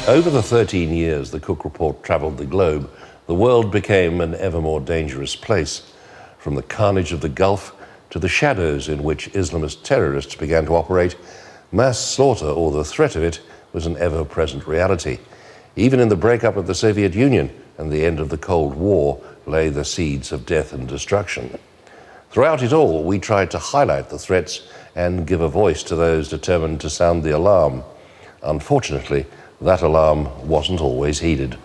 Over the 13 years the Cook Report travelled the globe, the world became an ever more dangerous place. From the carnage of the Gulf to the shadows in which Islamist terrorists began to operate, mass slaughter, or the threat of it, was an ever-present reality. Even in the breakup of the Soviet Union and the end of the Cold War lay the seeds of death and destruction. Throughout it all, we tried to highlight the threats and give a voice to those determined to sound the alarm. Unfortunately, that alarm wasn't always heeded.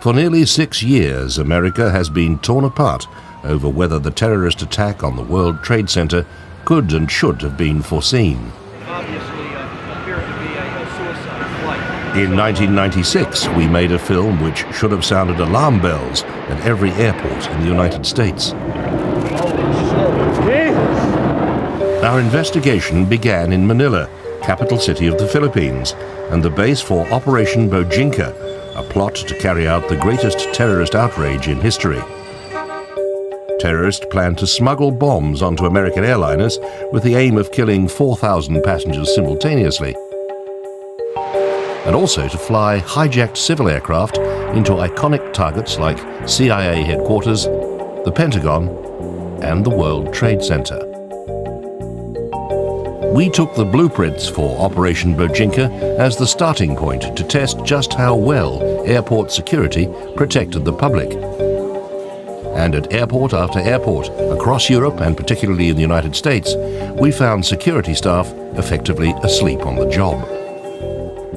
For nearly 6 years, America has been torn apart over whether the terrorist attack on the World Trade Center could and should have been foreseen. In 1996, we made a film which should have sounded alarm bells at every airport in the United States. Our investigation began in Manila, capital city of the Philippines, and the base for Operation Bojinka, a plot to carry out the greatest terrorist outrage in history. Terrorists planned to smuggle bombs onto American airliners with the aim of killing 4,000 passengers simultaneously, and also to fly hijacked civil aircraft into iconic targets like CIA headquarters, the Pentagon, and the World Trade Center. We took the blueprints for Operation Bojinka as the starting point to test just how well airport security protected the public. And at airport after airport across Europe, and particularly in the United States, we found security staff effectively asleep on the job.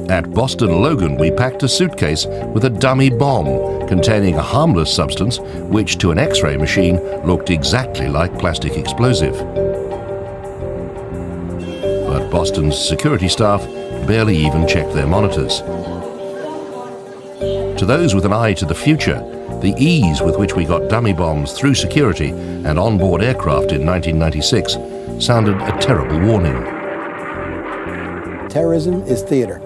At Boston Logan, we packed a suitcase with a dummy bomb containing a harmless substance which to an X-ray machine looked exactly like plastic explosive. But Boston's security staff barely even checked their monitors. To those with an eye to the future, the ease with which we got dummy bombs through security and onboard aircraft in 1996 sounded a terrible warning. Terrorism is theater.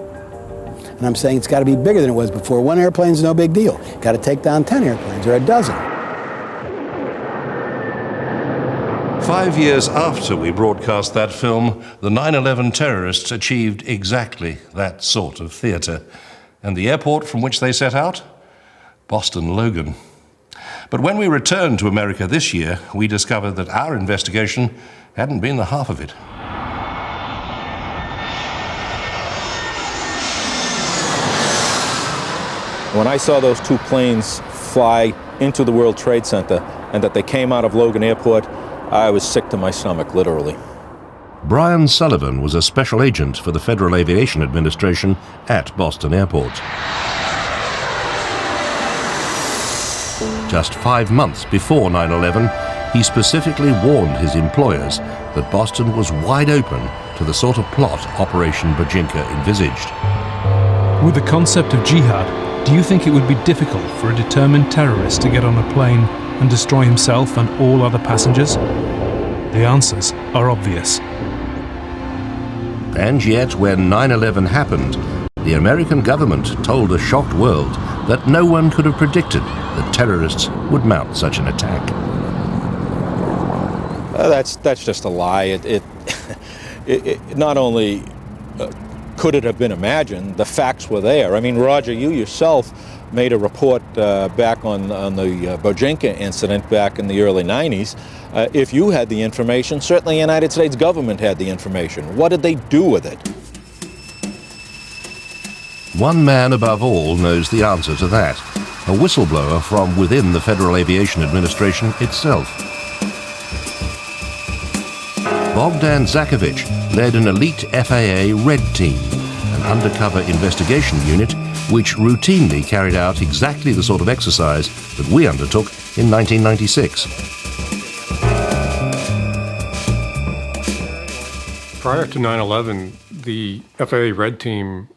And I'm saying it's got to be bigger than it was before. One airplane's no big deal. Got to take down 10 airplanes or a dozen. 5 years after we broadcast that film, the 9/11 terrorists achieved exactly that sort of theatre. And the airport from which they set out? Boston Logan. But when we returned to America this year, we discovered that our investigation hadn't been the half of it. When I saw those two planes fly into the World Trade Center and that they came out of Logan Airport, I was sick to my stomach, literally. Brian Sullivan was a special agent for the Federal Aviation Administration at Boston Airport. Just 5 months before 9/11, he specifically warned his employers that Boston was wide open to the sort of plot Operation Bojinka envisaged. With the concept of jihad, do you think it would be difficult for a determined terrorist to get on a plane and destroy himself and all other passengers? The answers are obvious. And yet, when 9/11 happened, the American government told a shocked world that no one could have predicted that terrorists would mount such an attack. That's just a lie. It not only could it have been imagined, the facts were there. I mean, Roger, you yourself made a report back on the Bojinka incident back in the early 90s. If you had the information, certainly the United States government had the information. What did they do with it? One man above all knows the answer to that, a whistleblower from within the Federal Aviation Administration itself. Bogdan Zakovich led an elite FAA Red Team, an undercover investigation unit which routinely carried out exactly the sort of exercise that we undertook in 1996. Prior to 9/11, the FAA Red Team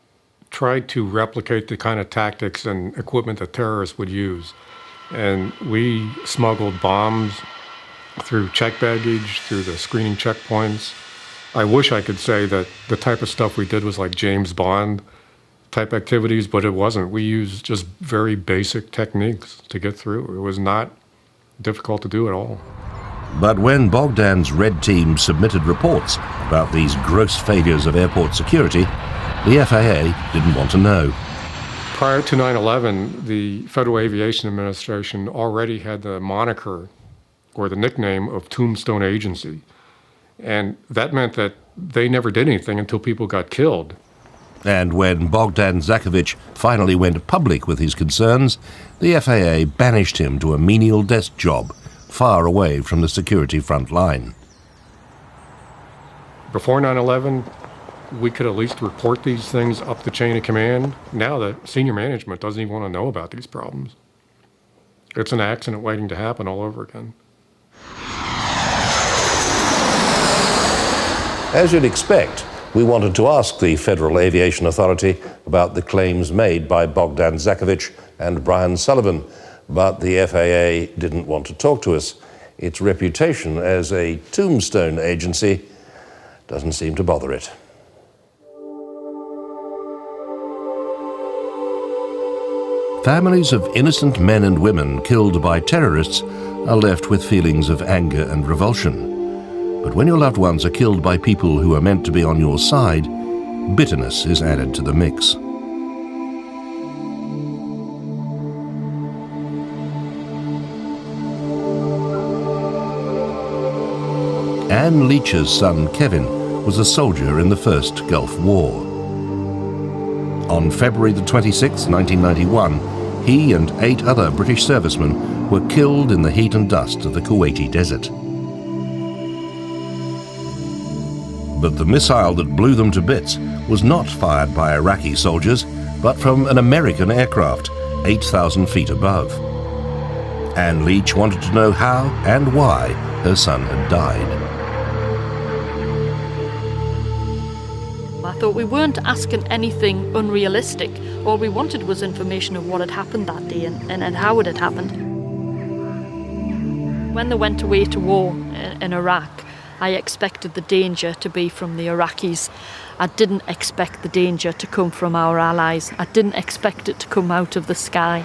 tried to replicate the kind of tactics and equipment that terrorists would use. And we smuggled bombs through check baggage, through the screening checkpoints. I wish I could say that the type of stuff we did was like James Bond type activities, but it wasn't. We used just very basic techniques to get through. It was not difficult to do at all. But when Bogdan's Red Team submitted reports about these gross failures of airport security, the FAA didn't want to know. Prior to 9/11, the Federal Aviation Administration already had the moniker or the nickname of Tombstone Agency. And that meant that they never did anything until people got killed. And when Bogdan Zakovich finally went public with his concerns, the FAA banished him to a menial desk job, far away from the security front line. Before 9/11, we could at least report these things up the chain of command. Now the senior management doesn't even want to know about these problems. It's an accident waiting to happen all over again. As you'd expect, we wanted to ask the Federal Aviation Authority about the claims made by Bogdan Zakovich and Brian Sullivan, but the FAA didn't want to talk to us. Its reputation as a tombstone agency doesn't seem to bother it. Families of innocent men and women killed by terrorists are left with feelings of anger and revulsion. But when your loved ones are killed by people who are meant to be on your side, bitterness is added to the mix. Anne Leach's son Kevin was a soldier in the First Gulf War. On February the 26th, 1991, he and 8 other British servicemen were killed in the heat and dust of the Kuwaiti desert. But the missile that blew them to bits was not fired by Iraqi soldiers, but from an American aircraft, 8,000 feet above. Anne Leach wanted to know how and why her son had died. I thought we weren't asking anything unrealistic. All we wanted was information of what had happened that day and how it had happened. When they went away to war in Iraq, I expected the danger to be from the Iraqis. I didn't expect the danger to come from our allies. I didn't expect it to come out of the sky.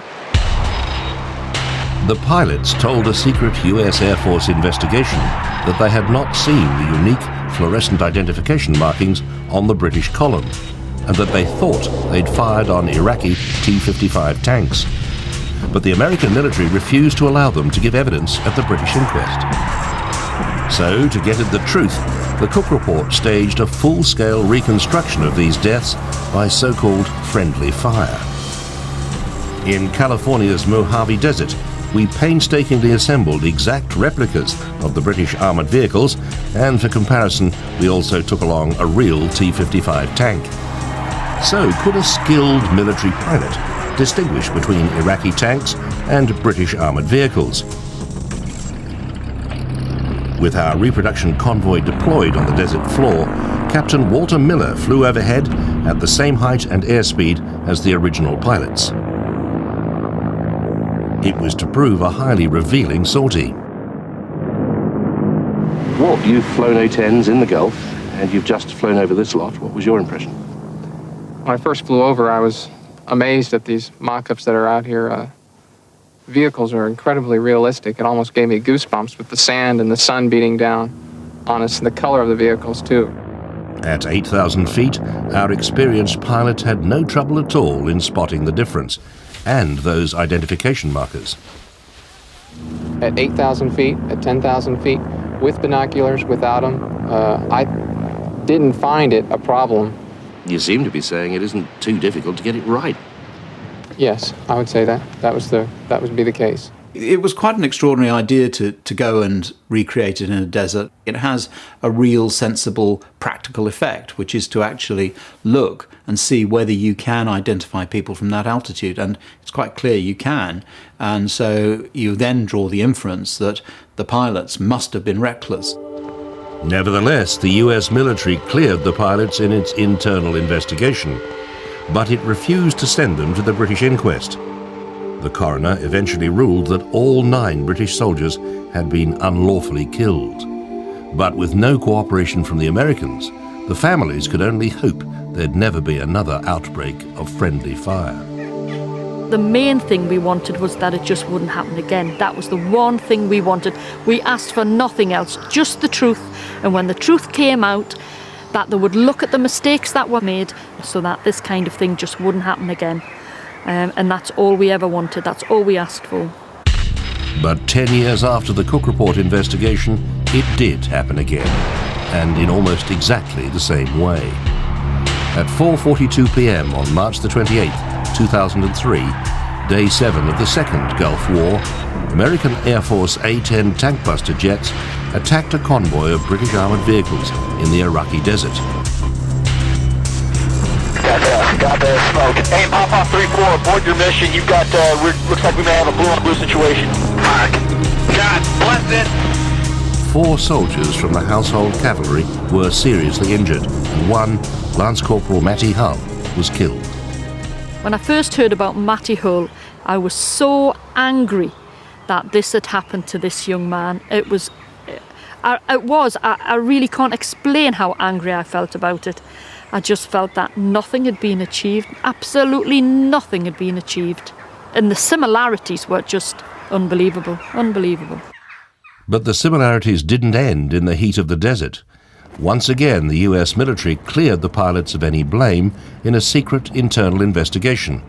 The pilots told a secret US Air Force investigation that they had not seen the unique fluorescent identification markings on the British column, and that they thought they'd fired on Iraqi T-55 tanks. But the American military refused to allow them to give evidence at the British inquest. So, to get at the truth, the Cook Report staged a full-scale reconstruction of these deaths by so-called friendly fire. In California's Mojave Desert, we painstakingly assembled exact replicas of the British armoured vehicles, and for comparison, we also took along a real T-55 tank. So, could a skilled military pilot distinguish between Iraqi tanks and British armoured vehicles? With our reproduction convoy deployed on the desert floor, Captain Walter Miller flew overhead at the same height and airspeed as the original pilots. It was to prove a highly revealing sortie. Walt, you've flown A-10s in the Gulf, and you've just flown over this lot. What was your impression? When I first flew over, I was amazed at these mock-ups that are out here. Vehicles are incredibly realistic. It almost gave me goosebumps with the sand and the sun beating down on us and the color of the vehicles, too. At 8,000 feet, our experienced pilot had no trouble at all in spotting the difference and those identification markers. At 8,000 feet, at 10,000 feet, with binoculars, without them, I didn't find it a problem. You seem to be saying it isn't too difficult to get it right. Yes, I would say that. That would be the case. It was quite an extraordinary idea to go and recreate it in a desert. It has a real sensible practical effect, which is to actually look and see whether you can identify people from that altitude. And it's quite clear you can. And so you then draw the inference that the pilots must have been reckless. Nevertheless, the US military cleared the pilots in its internal investigation, but it refused to send them to the British inquest. The coroner eventually ruled that all 9 British soldiers had been unlawfully killed. But with no cooperation from the Americans, the families could only hope there'd never be another outbreak of friendly fire. The main thing we wanted was that it just wouldn't happen again. That was the one thing we wanted. We asked for nothing else, just the truth. And when the truth came out, that they would look at the mistakes that were made so that this kind of thing just wouldn't happen again. And that's all we ever wanted, that's all we asked for. But 10 years after the Cook Report investigation, it did happen again, and in almost exactly the same way. At 4:42 p.m. on March the 28th, 2003, day 7 of the Second Gulf War, American Air Force A-10 tank-buster jets attacked a convoy of British armoured vehicles in the Iraqi desert. Got the smoke. Hey, Pop-Off 3-4, aboard your mission. You've got, looks like we may have a blue-on-blue situation. God bless it. 4 soldiers from the Household Cavalry were seriously injured, and one, Lance Corporal Matty Hull, was killed. When I first heard about Matty Hull, I was so angry that this had happened to this young man. I really can't explain how angry I felt about it. I just felt that nothing had been achieved, absolutely nothing had been achieved. And the similarities were just unbelievable, unbelievable. But the similarities didn't end in the heat of the desert. Once again, the US military cleared the pilots of any blame in a secret internal investigation,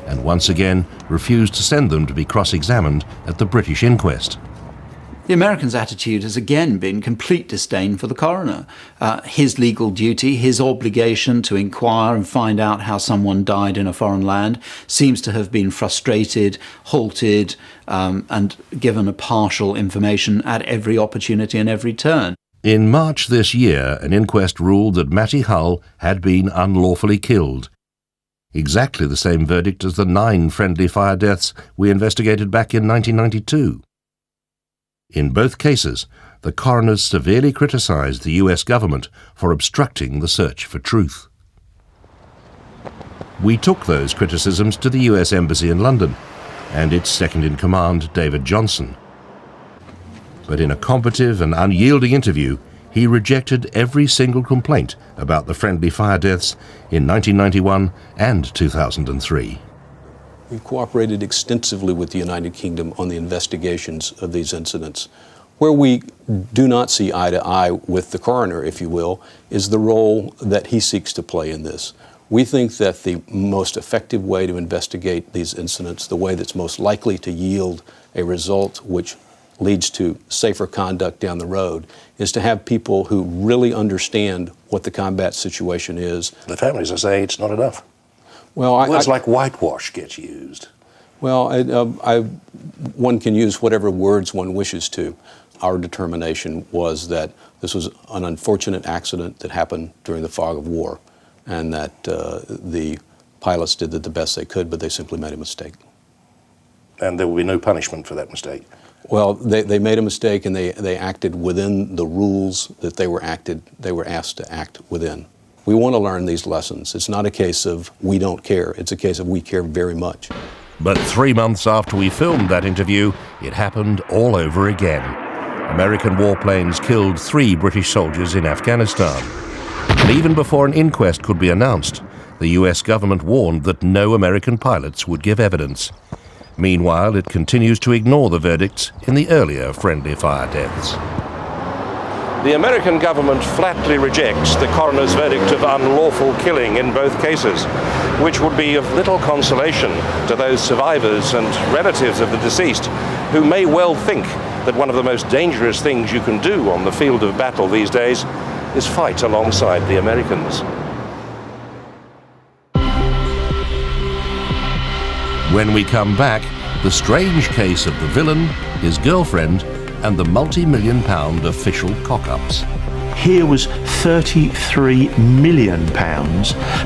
and once again refused to send them to be cross-examined at the British inquest. The Americans' attitude has again been complete disdain for the coroner. His legal duty, his obligation to inquire and find out how someone died in a foreign land seems to have been frustrated, halted, and given a partial information at every opportunity and every turn. In March this year, an inquest ruled that Matty Hull had been unlawfully killed. Exactly the same verdict as the 9 friendly fire deaths we investigated back in 1992. In both cases, the coroners severely criticised the US government for obstructing the search for truth. We took those criticisms to the US Embassy in London and its second-in-command, David Johnson. But in a combative and unyielding interview, he rejected every single complaint about the friendly fire deaths in 1991 and 2003. We've cooperated extensively with the United Kingdom on the investigations of these incidents. Where we do not see eye to eye with the coroner, if you will, is the role that he seeks to play in this. We think that the most effective way to investigate these incidents, the way that's most likely to yield a result which leads to safer conduct down the road, is to have people who really understand what the combat situation is. The families are saying it's not enough. Well, Words like whitewash gets used. Well, one can use whatever words one wishes to. Our determination was that this was an unfortunate accident that happened during the fog of war, and that the pilots did the best they could, but they simply made a mistake. And there will be no punishment for that mistake? Well, they made a mistake, and they acted within the rules that they were asked to act within. We want to learn these lessons. It's not a case of we don't care. It's a case of we care very much. But 3 months after we filmed that interview, it happened all over again. American warplanes killed 3 British soldiers in Afghanistan. And even before an inquest could be announced, the US government warned that no American pilots would give evidence. Meanwhile, it continues to ignore the verdicts in the earlier friendly fire deaths. The American government flatly rejects the coroner's verdict of unlawful killing in both cases, which would be of little consolation to those survivors and relatives of the deceased who may well think that one of the most dangerous things you can do on the field of battle these days is fight alongside the Americans. When we come back, the strange case of the villain, his girlfriend, and the multi-million-pound official cock-ups. Here was £33 million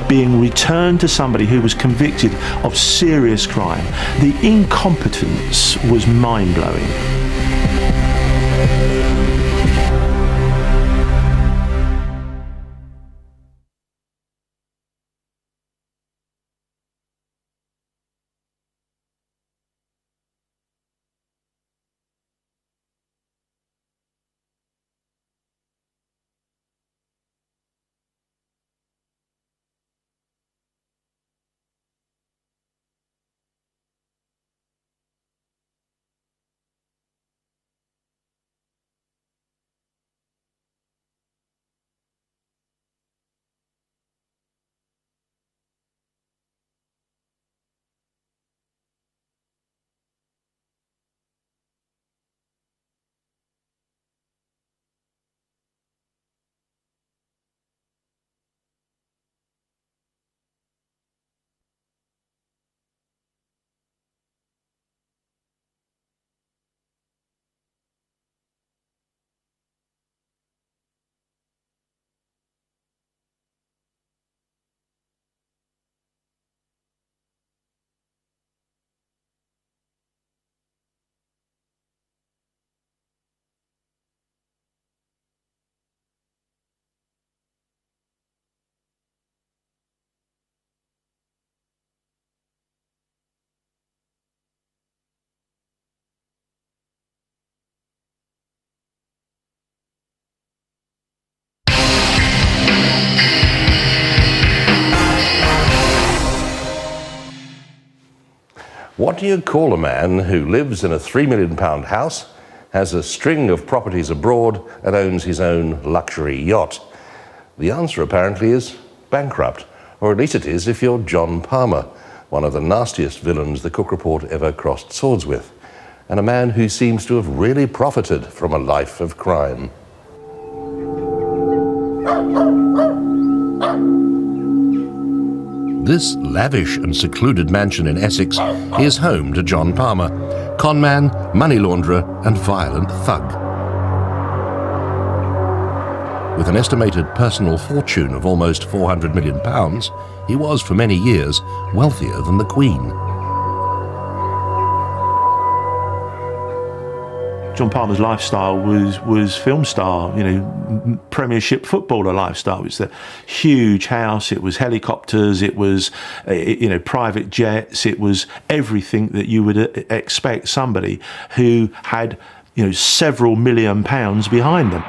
being returned to somebody who was convicted of serious crime. The incompetence was mind-blowing. What do you call a man who lives in a £3 million house, has a string of properties abroad, and owns his own luxury yacht? The answer apparently is bankrupt, or at least it is if you're John Palmer, one of the nastiest villains the Cook Report ever crossed swords with, and a man who seems to have really profited from a life of crime. This lavish and secluded mansion in Essex is home to John Palmer, conman, money launderer and violent thug. With an estimated personal fortune of almost £400 million, he was for many years wealthier than the Queen. John Palmer's lifestyle was film star, Premiership footballer lifestyle. It was the huge house, it was helicopters, it was private jets, it was everything that you would expect somebody who had several £1 million behind them.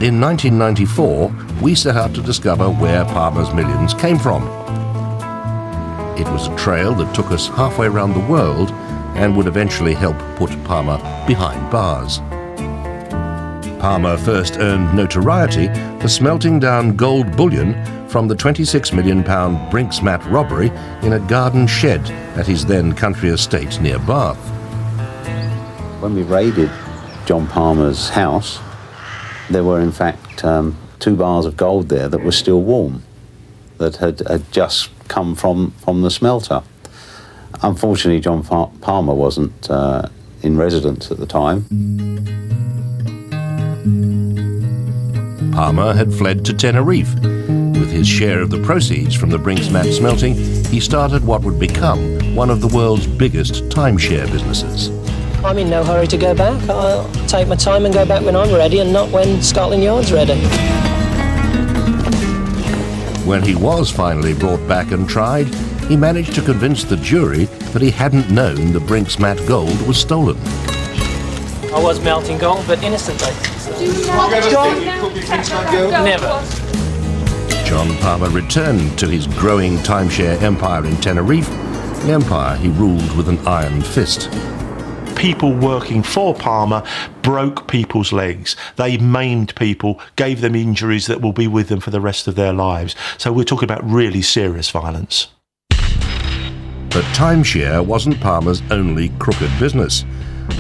In 1994, we set out to discover where Palmer's millions came from. It was a trail that took us halfway around the world and would eventually help put Palmer behind bars. Palmer first earned notoriety for smelting down gold bullion from the £26 million Brinksmat robbery in a garden shed at his then country estate near Bath. When we raided John Palmer's house, there were in fact 2 bars of gold there that were still warm, that had just come from the smelter. Unfortunately, John Palmer wasn't in residence at the time. Palmer had fled to Tenerife. With his share of the proceeds from the Brinksmat smelting, he started what would become one of the world's biggest timeshare businesses. I'm in no hurry to go back. I'll take my time and go back when I'm ready and not when Scotland Yard's ready. When he was finally brought back and tried, he managed to convince the jury that he hadn't known the Brinksmat gold was stolen. I was melting gold, but innocently. Never. John Palmer returned to his growing timeshare empire in Tenerife, the empire he ruled with an iron fist. People working for Palmer broke people's legs. They maimed people, gave them injuries that will be with them for the rest of their lives. So we're talking about really serious violence. But timeshare wasn't Palmer's only crooked business.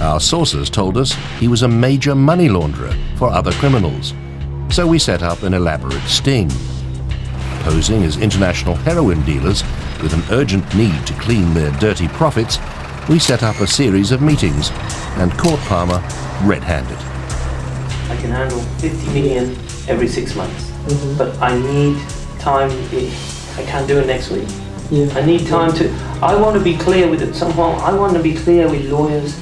Our sources told us he was a major money launderer for other criminals. So we set up an elaborate sting. Posing as international heroin dealers with an urgent need to clean their dirty profits, we set up a series of meetings and caught Palmer red-handed. I can handle 50 million every 6 months, but I need time. I can't do it next week. I need time to. I want to be clear with it somehow. I want to be clear with lawyers,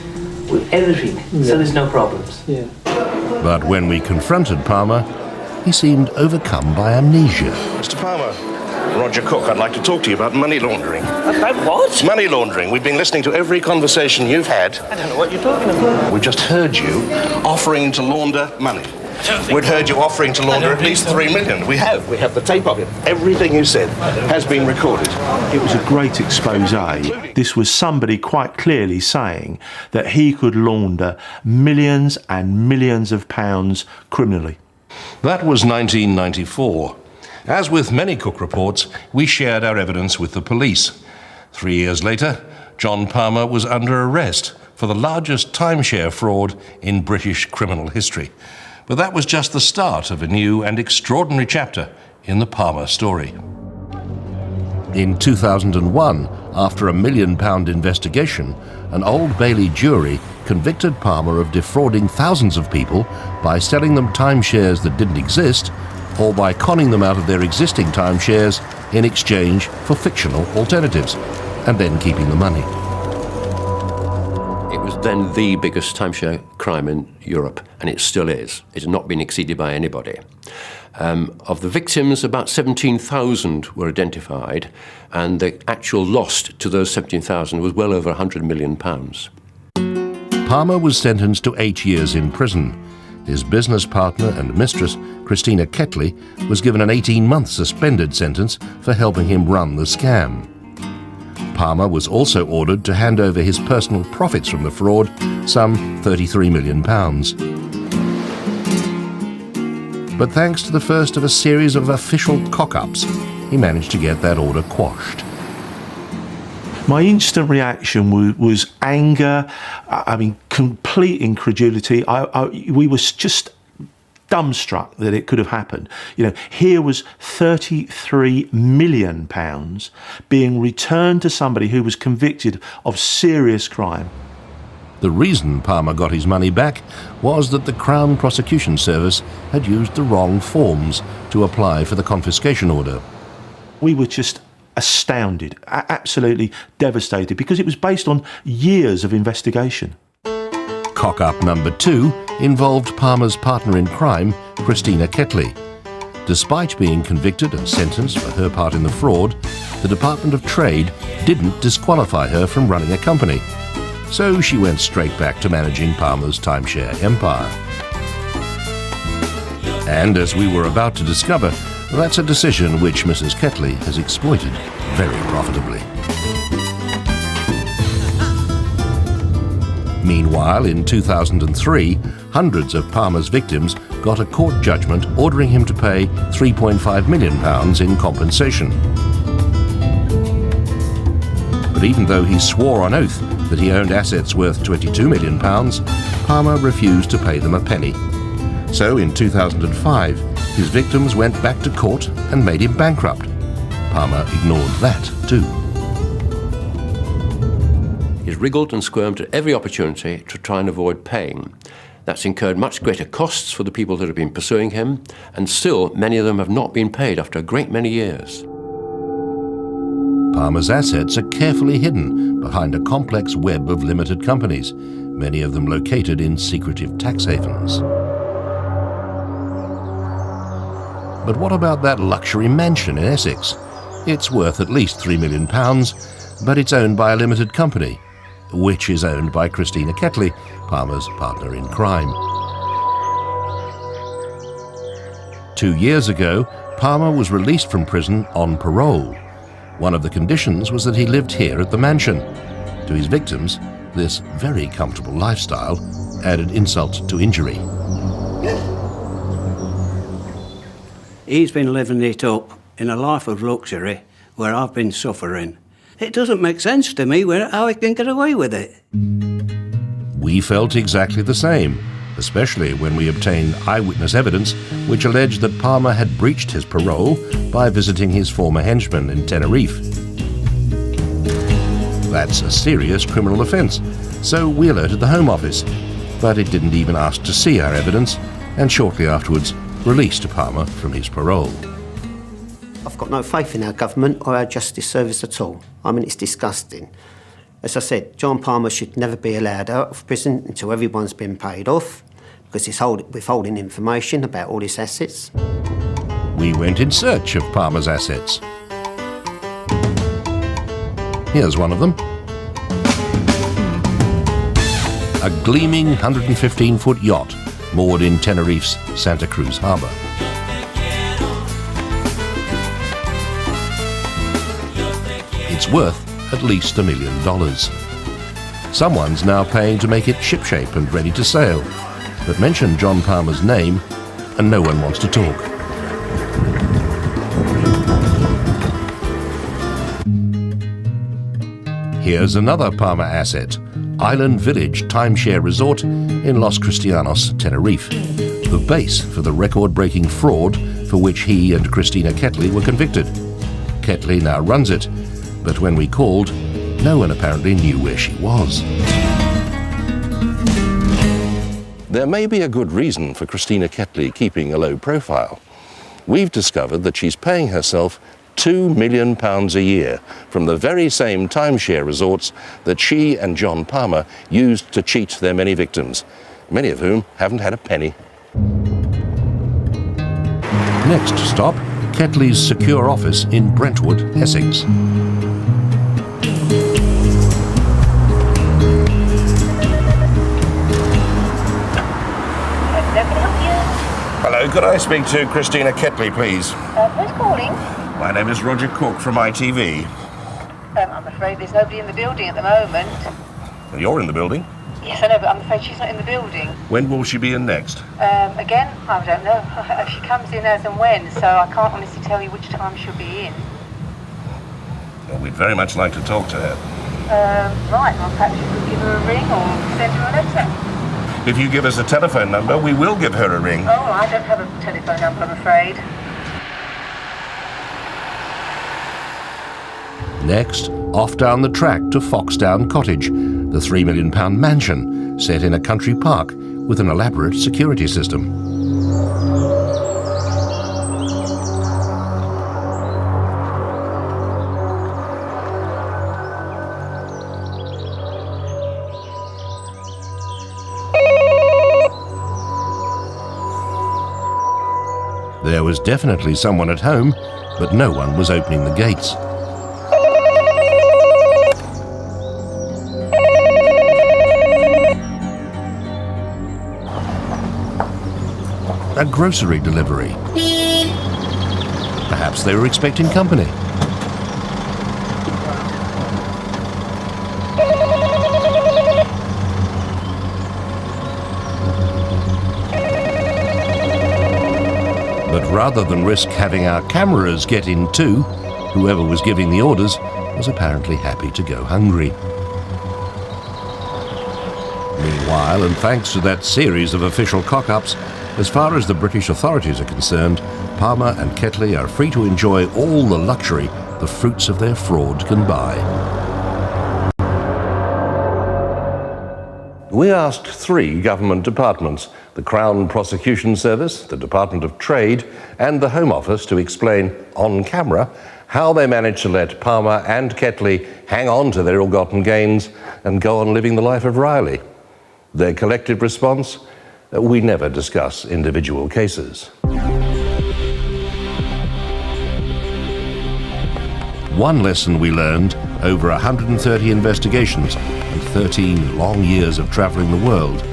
with everything, so there's no problems. But when we confronted Palmer, he seemed overcome by amnesia. Mr. Palmer, Roger Cook, I'd like to talk to you about money laundering. About what? Money laundering. We've been listening to every conversation you've had. I don't know what you're talking about. We just heard you offering to launder money. We'd heard you offering to launder at least 3 million. We have the tape of it. Everything you said has been recorded. It was a great expose. This was somebody quite clearly saying that he could launder millions and millions of pounds criminally. That was 1994. As with many Cook reports, we shared our evidence with the police. 3 years later, John Palmer was under arrest for the largest timeshare fraud in British criminal history. But that was just the start of a new and extraordinary chapter in the Palmer story. In 2001, after a £1 million investigation, an Old Bailey jury convicted Palmer of defrauding thousands of people by selling them timeshares that didn't exist, or by conning them out of their existing timeshares in exchange for fictional alternatives, and then keeping the money. It was then the biggest timeshare crime in Europe, and it still is. It has not been exceeded by anybody. Of the victims, about 17,000 were identified, and the actual loss to those 17,000 was well over £100 million. Palmer was sentenced to 8 years in prison. His business partner and mistress, Christina Ketley, was given an 18-month suspended sentence for helping him run the scam. Palmer was also ordered to hand over his personal profits from the fraud, some £33 million. But thanks to the first of a series of official cock-ups, he managed to get that order quashed. My instant reaction was anger, complete incredulity. We were just dumbstruck that it could have happened. Here was £33 million being returned to somebody who was convicted of serious crime. The reason Palmer got his money back was that the Crown Prosecution Service had used the wrong forms to apply for the confiscation order. We were just astounded, absolutely devastated, because it was based on years of investigation. Cock-up number 2 involved Palmer's partner in crime, Christina Ketley. Despite being convicted and sentenced for her part in the fraud, the Department of Trade didn't disqualify her from running a company. So she went straight back to managing Palmer's timeshare empire. And as we were about to discover, that's a decision which Mrs. Ketley has exploited very profitably. Meanwhile, in 2003, hundreds of Palmer's victims got a court judgment ordering him to pay £3.5 million in compensation. But even though he swore on oath that he owned assets worth £22 million, Palmer refused to pay them a penny. So in 2005, his victims went back to court and made him bankrupt. Palmer ignored that too. He's wriggled and squirmed at every opportunity to try and avoid paying. That's incurred much greater costs for the people that have been pursuing him, and still many of them have not been paid after a great many years. Palmer's assets are carefully hidden behind a complex web of limited companies, many of them located in secretive tax havens. But what about that luxury mansion in Essex? It's worth at least £3 million, but it's owned by a limited company, which is owned by Christina Ketley, Palmer's partner in crime. 2 years ago, Palmer was released from prison on parole. One of the conditions was that he lived here at the mansion. To his victims, this very comfortable lifestyle added insult to injury. He's been living it up in a life of luxury where I've been suffering. It doesn't make sense to me how he can get away with it. We felt exactly the same, especially when we obtained eyewitness evidence which alleged that Palmer had breached his parole by visiting his former henchman in Tenerife. That's a serious criminal offence, so we alerted the Home Office, but it didn't even ask to see our evidence, and shortly afterwards released Palmer from his parole. I've got no faith in our government or our justice service at all. I mean, it's disgusting. As I said, John Palmer should never be allowed out of prison until everyone's been paid off, because he's withholding information about all his assets. We went in search of Palmer's assets. Here's one of them. A gleaming 115-foot yacht moored in Tenerife's Santa Cruz harbour. It's worth at least $1 million. Someone's now paying to make it shipshape and ready to sail, but mention John Palmer's name and no one wants to talk. Here's another Palmer asset, Island Village Timeshare Resort in Los Cristianos, Tenerife, the base for the record-breaking fraud for which he and Christina Ketley were convicted. Ketley now runs it, but when we called, no one apparently knew where she was. There may be a good reason for Christina Ketley keeping a low profile. We've discovered that she's paying herself £2 million a year from the very same timeshare resorts that she and John Palmer used to cheat their many victims, many of whom haven't had a penny. Next stop, Ketley's secure office in Brentwood, Essex. Hello, could I speak to Christina Ketley, please? Who's calling? My name is Roger Cook from ITV. I'm afraid there's nobody in the building at the moment. Well, you're in the building. Yes, I know, but I'm afraid she's not in the building. When will she be in next? Again, I don't know. She comes in as and when, so I can't honestly tell you which time she'll be in. Well, we'd very much like to talk to her. Right, well, perhaps you could give her a ring or send her a letter. If you give us a telephone number, we will give her a ring. Oh, I don't have a telephone number, I'm afraid. Next, off down the track to Foxdown Cottage, the £3 million mansion set in a country park with an elaborate security system. There was definitely someone at home, but no one was opening the gates. A grocery delivery. Perhaps they were expecting company. But rather than risk having our cameras get in too, whoever was giving the orders was apparently happy to go hungry. Meanwhile, and thanks to that series of official cock-ups, as far as the British authorities are concerned, Palmer and Ketley are free to enjoy all the luxury the fruits of their fraud can buy. We asked 3 government departments, the Crown Prosecution Service, the Department of Trade, and the Home Office, to explain on camera how they managed to let Palmer and Ketley hang on to their ill-gotten gains and go on living the life of Riley. Their collective response? We never discuss individual cases. One lesson we learned over 130 investigations and 13 long years of travelling the world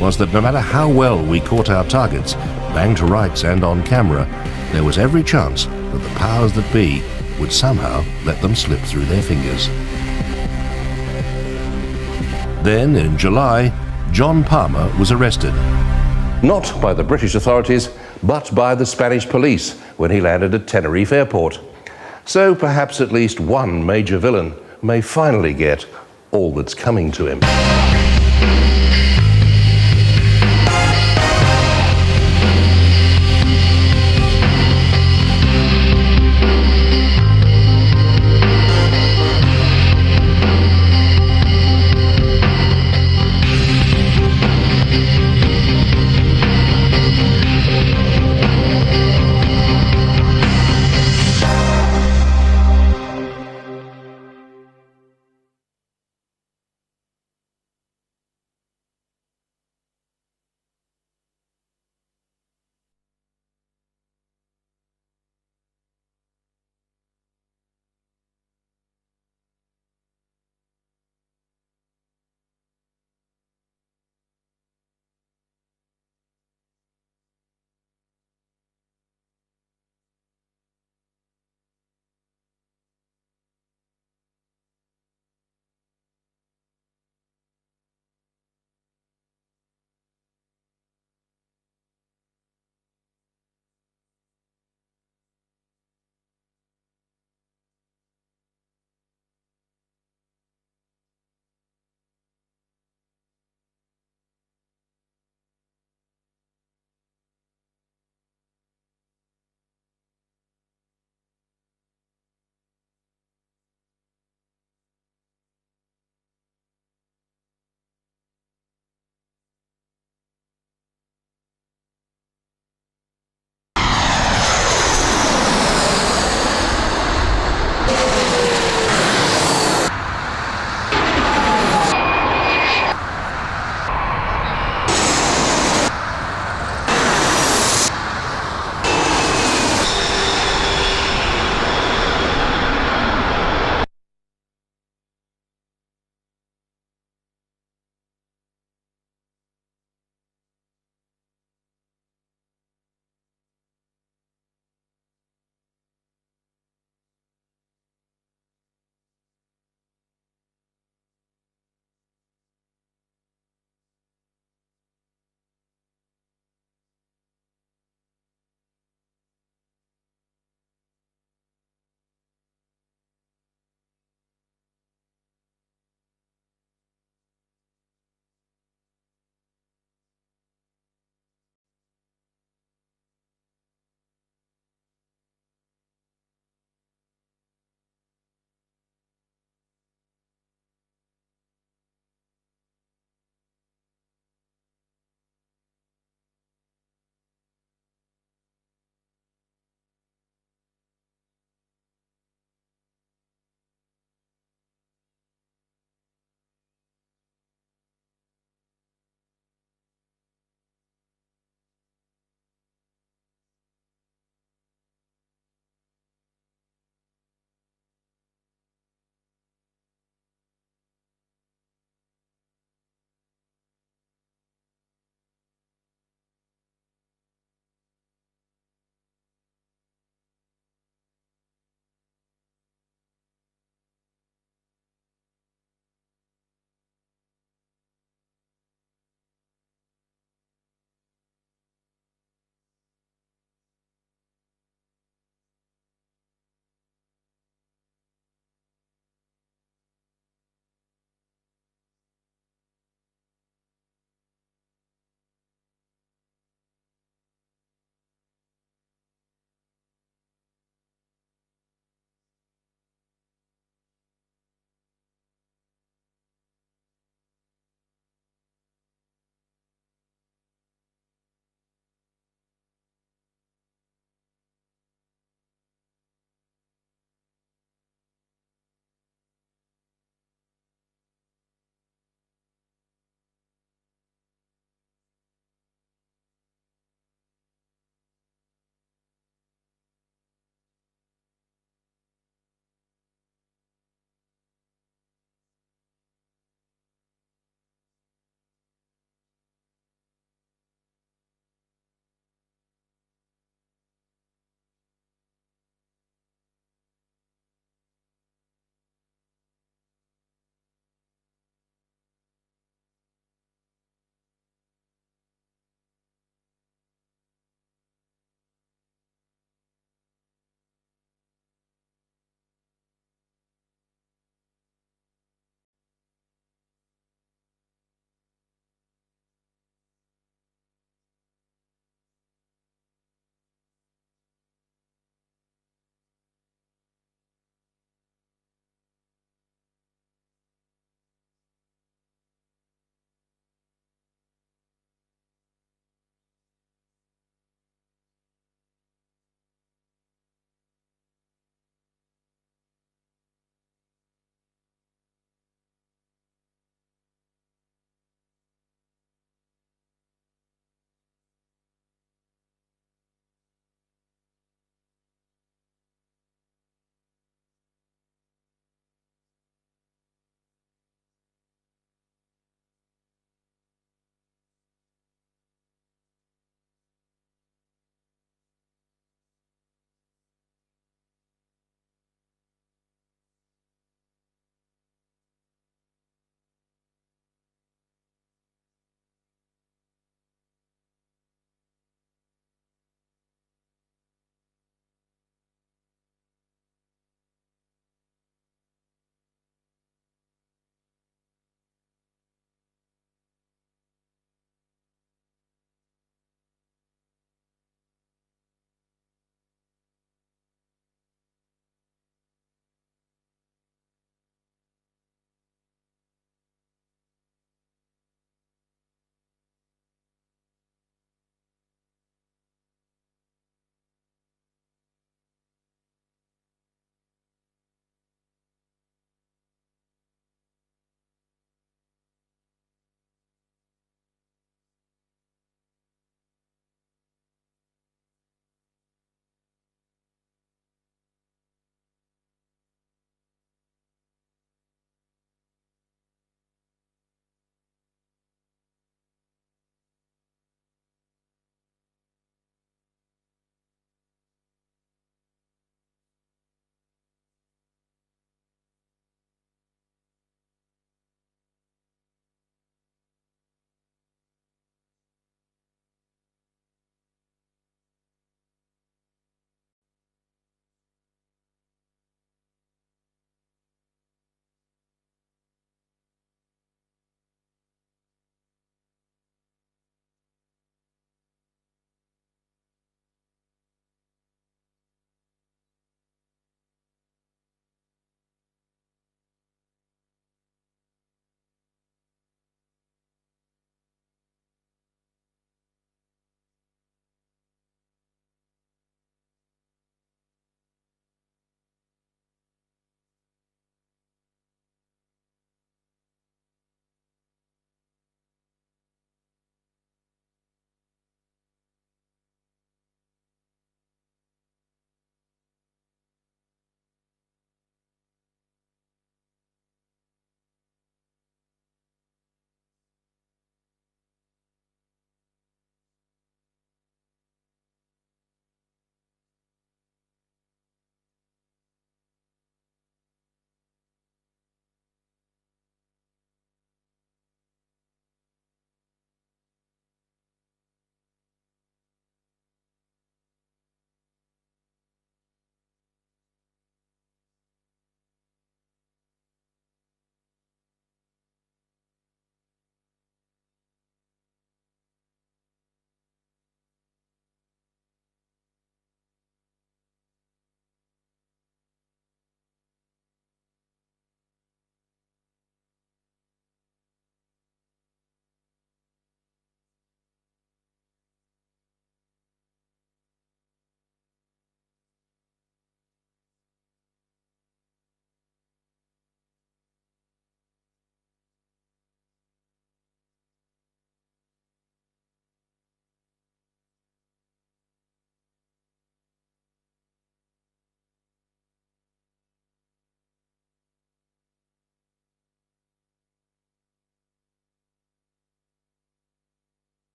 was that no matter how well we caught our targets, bang to rights and on camera, there was every chance that the powers that be would somehow let them slip through their fingers. Then, in July, John Palmer was arrested. Not by the British authorities, but by the Spanish police when he landed at Tenerife Airport. So perhaps at least one major villain may finally get all that's coming to him.